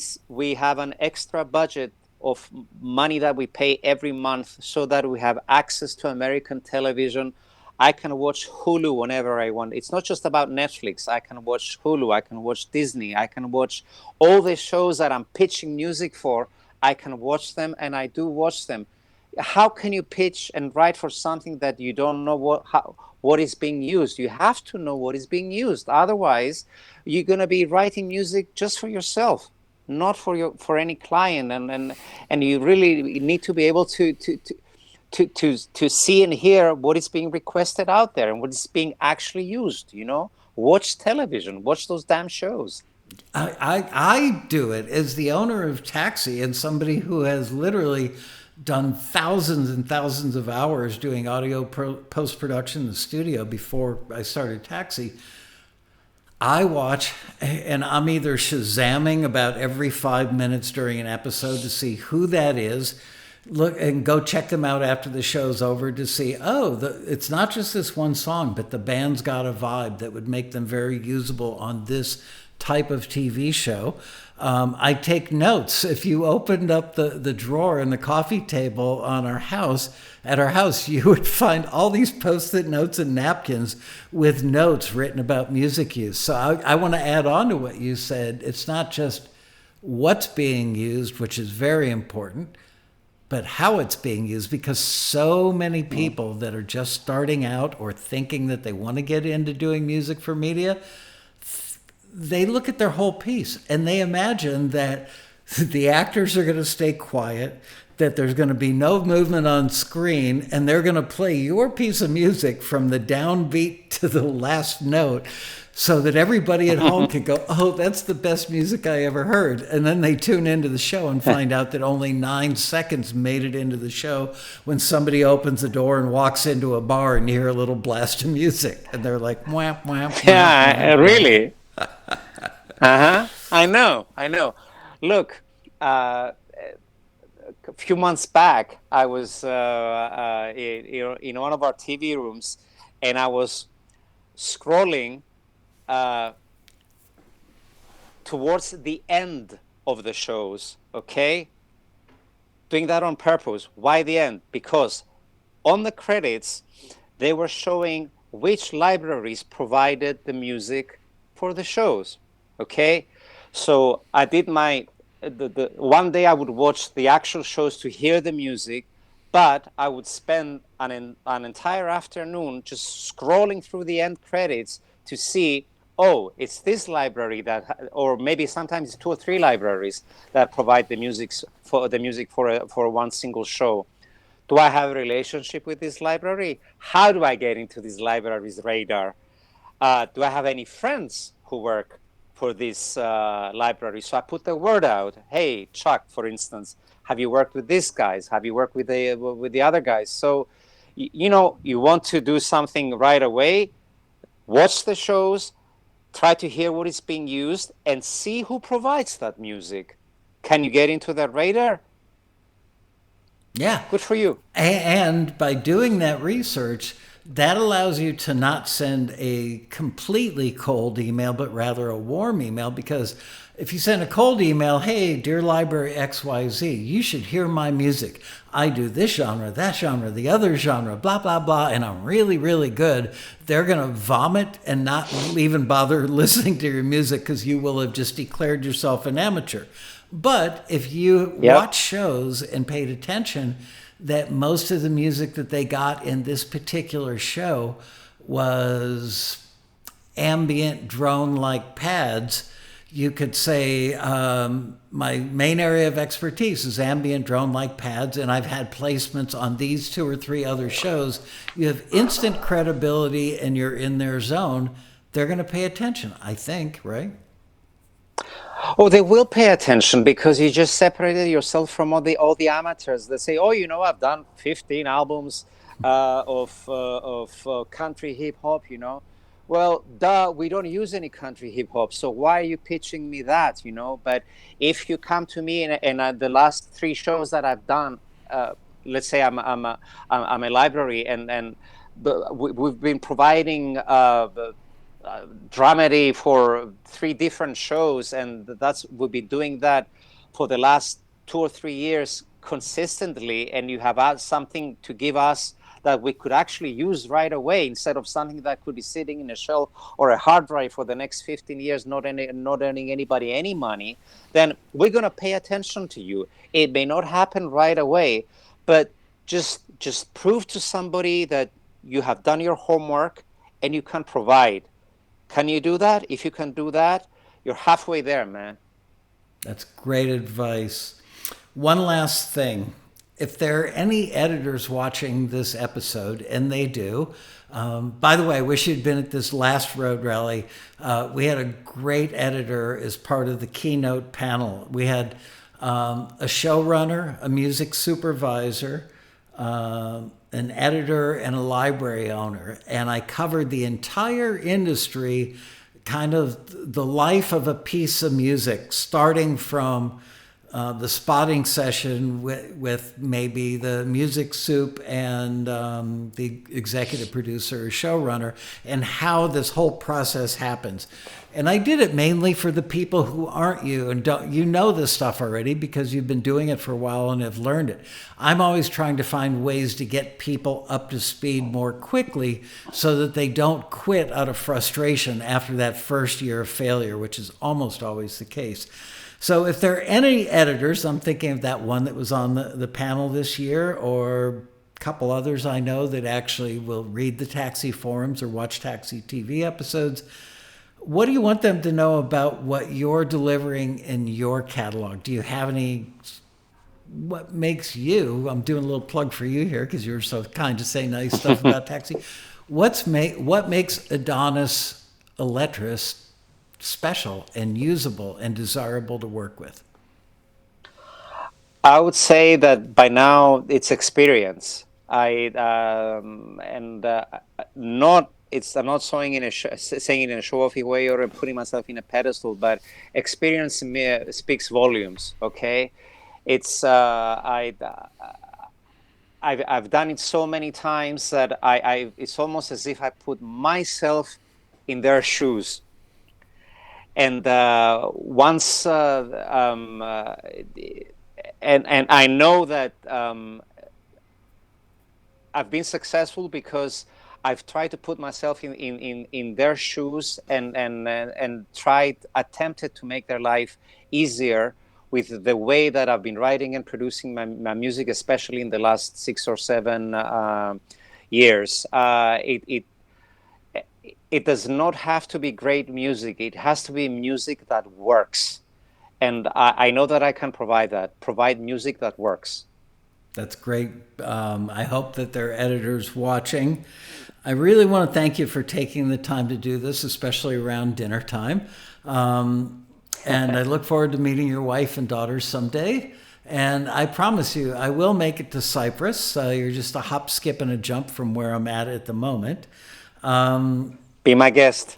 S2: have an extra budget of money that we pay every month so that we have access to American television. I can watch Hulu whenever I want. It's not just about Netflix. I can watch Hulu. I can watch Disney. I can watch all the shows that I'm pitching music for. I can watch them, and I do watch them. How can you pitch and write for something that you don't know what is being used? You have to know what is being used. Otherwise, you're going to be writing music just for yourself, not for any client. And you really need to be able to see and hear what is being requested out there and what is being actually used. Watch television, watch those damn shows.
S1: I do it as the owner of Taxi and somebody who has literally done thousands and thousands of hours doing audio post-production in the studio before I started Taxi. I watch, and I'm either Shazamming about every 5 minutes during an episode to see who that is, look and go check them out after the show's over to see, it's not just this one song, but the band's got a vibe that would make them very usable on this type of TV show. I take notes. If you opened up the drawer in the coffee table at our house, you would find all these Post-it notes and napkins with notes written about music use. So I want to add on to what you said. It's not just what's being used, which is very important, but how it's being used, because so many people that are just starting out or thinking that they want to get into doing music for media, they look at their whole piece and they imagine that the actors are going to stay quiet, that there's going to be no movement on screen, and they're going to play your piece of music from the downbeat to the last note so that everybody at home can go, oh, that's the best music I ever heard. And then they tune into the show and find out that only 9 seconds made it into the show when somebody opens the door and walks into a bar and you hear a little blast of music. And they're like, wham, wham, wham.
S2: Yeah, really. I know. Look, a few months back, I was in one of our TV rooms, and I was scrolling towards the end of the shows. Okay, doing that on purpose. Why the end? Because on the credits, they were showing which libraries provided the music for the shows. Okay, so I did the one day I would watch the actual shows to hear the music, but I would spend an entire afternoon just scrolling through the end credits to see, it's this library that, or maybe sometimes it's 2 or 3 libraries that provide the music for one single show. Do I have a relationship with this library? How do I get into this library's radar? Do I have any friends who work for this library? So I put the word out. Hey, Chuck, for instance, have you worked with these guys? Have you worked with the other guys? So, you want to do something right away, watch the shows, try to hear what is being used, and see who provides that music. Can you get into that radar?
S1: Yeah.
S2: Good for you.
S1: And by doing that research, that allows you to not send a completely cold email, but rather a warm email. Because if you send a cold email, hey, dear library XYZ, you should hear my music. I do this genre, that genre, the other genre, blah, blah, blah, and I'm really, really good. They're going to vomit and not even bother listening to your music because you will have just declared yourself an amateur. But if you watch shows and paid attention, that most of the music that they got in this particular show was ambient drone-like pads. You could say my main area of expertise is ambient drone-like pads, and I've had placements on these 2 or 3 other shows. You have instant credibility and you're in their zone. They're going to pay attention, I think, right?
S2: Oh, they will pay attention because you just separated yourself from all the amateurs. They say, "Oh, I've done 15 albums of country hip hop." Well, duh, we don't use any country hip hop, so why are you pitching me that? But if you come to me and the last three shows that I've done, let's say I'm a library, and we've been providing dramedy for three different shows, and we've been doing that for the last 2 or 3 years consistently, and you have something to give us that we could actually use right away instead of something that could be sitting in a shelf or a hard drive for the next 15 years, not earning anybody any money, then we're going to pay attention to you. It may not happen right away, but just prove to somebody that you have done your homework and you can provide. Can you do that? If you can do that, you're halfway there, man.
S1: That's great advice. One last thing. If there are any editors watching this episode, and they do, by the way, I wish you'd been at this last road rally. We had a great editor as part of the keynote panel. We had a showrunner, a music supervisor, an editor, and a library owner. And I covered the entire industry, kind of the life of a piece of music, starting from the spotting session with maybe the music soup and the executive producer or showrunner, and how this whole process happens. And I did it mainly for the people who aren't you and don't this stuff already because you've been doing it for a while and have learned it. I'm always trying to find ways to get people up to speed more quickly so that they don't quit out of frustration after that first year of failure, which is almost always the case. So if there are any editors, I'm thinking of that one that was on the panel this year, or a couple others I know that actually will read the Taxi forums or watch Taxi TV episodes. What do you want them to know about what you're delivering in your catalog? Do you have any, what makes you, I'm doing a little plug for you here because you're so kind to say nice stuff about Taxi. What makes Adonis Aletras special and usable and desirable to work with?
S2: I would say that by now it's experience. I'm not saying in a show-offy way or putting myself in a pedestal, but experience speaks volumes. Okay, it's I've done it so many times that it's almost as if I put myself in their shoes. And once, and I know that I've been successful because I've tried to put myself in their shoes and attempted to make their life easier with the way that I've been writing and producing my music, especially in the last 6 or 7 years. It does not have to be great music. It has to be music that works. And I know that I can provide music that works.
S1: That's great. I hope that there are editors watching. I really want to thank you for taking the time to do this, especially around dinner time. And I look forward to meeting your wife and daughters someday. And I promise you, I will make it to Cyprus. You're just a hop, skip, and a jump from where I'm at the moment.
S2: Be my guest.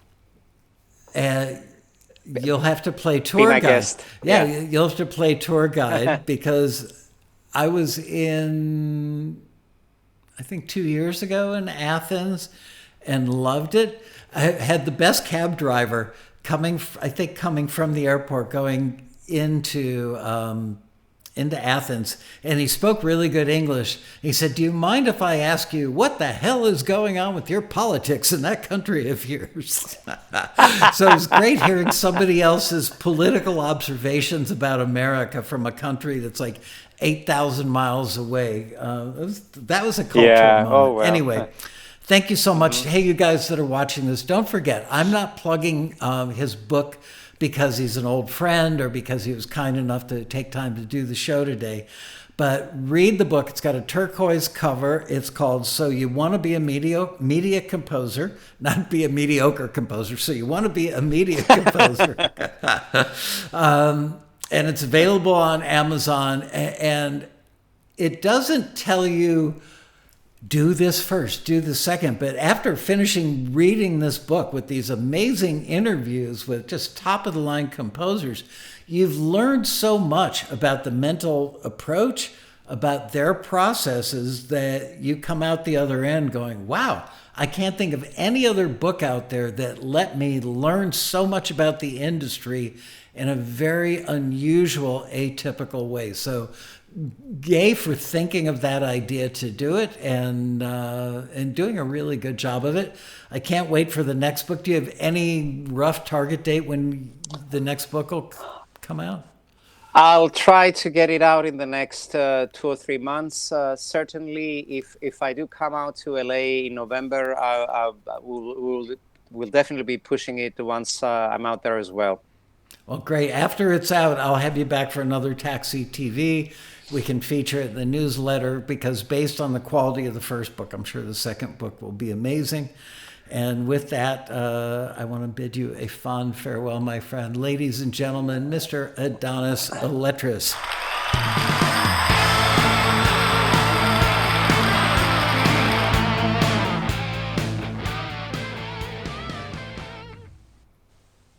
S1: You'll have to play tour guide.
S2: Be my guest.
S1: Yeah, you'll have to play tour guide because I was in, I think 2 years ago in Athens and loved it. I had the best cab driver coming from the airport going into Athens, and he spoke really good English. He said, "Do you mind if I ask you what the hell is going on with your politics in that country of yours?" So it was great hearing somebody else's political observations about America from a country that's like 8,000 miles away. That was a cultural moment.
S2: Oh, well.
S1: Anyway, thank you so much. Hey, you guys that are watching this, don't forget, I'm not plugging his book because he's an old friend or because he was kind enough to take time to do the show today. But read the book. It's got a turquoise cover. It's called So You Want to Be a Media Composer, not be a mediocre composer. So You Want to Be a Media Composer. And it's available on Amazon. And it doesn't tell you, do this first, do the second. But after finishing reading this book with these amazing interviews with just top of the line composers, you've learned so much about the mental approach, about their processes, that you come out the other end going, wow, I can't think of any other book out there that let me learn so much about the industry in a very unusual, atypical way. So yay for thinking of that idea to do it, and doing a really good job of it. I can't wait for the next book. Do you have any rough target date when the next book will come out?
S2: I'll try to get it out in the next 2 or 3 months. Certainly, if I do come out to LA in November, we'll definitely be pushing it once I'm out there as well.
S1: Well, great. After it's out, I'll have you back for another Taxi TV. We can feature it in the newsletter, because based on the quality of the first book, I'm sure the second book will be amazing. And with that, I want to bid you a fond farewell, my friend. Ladies and gentlemen, Mr. Adonis Aletras.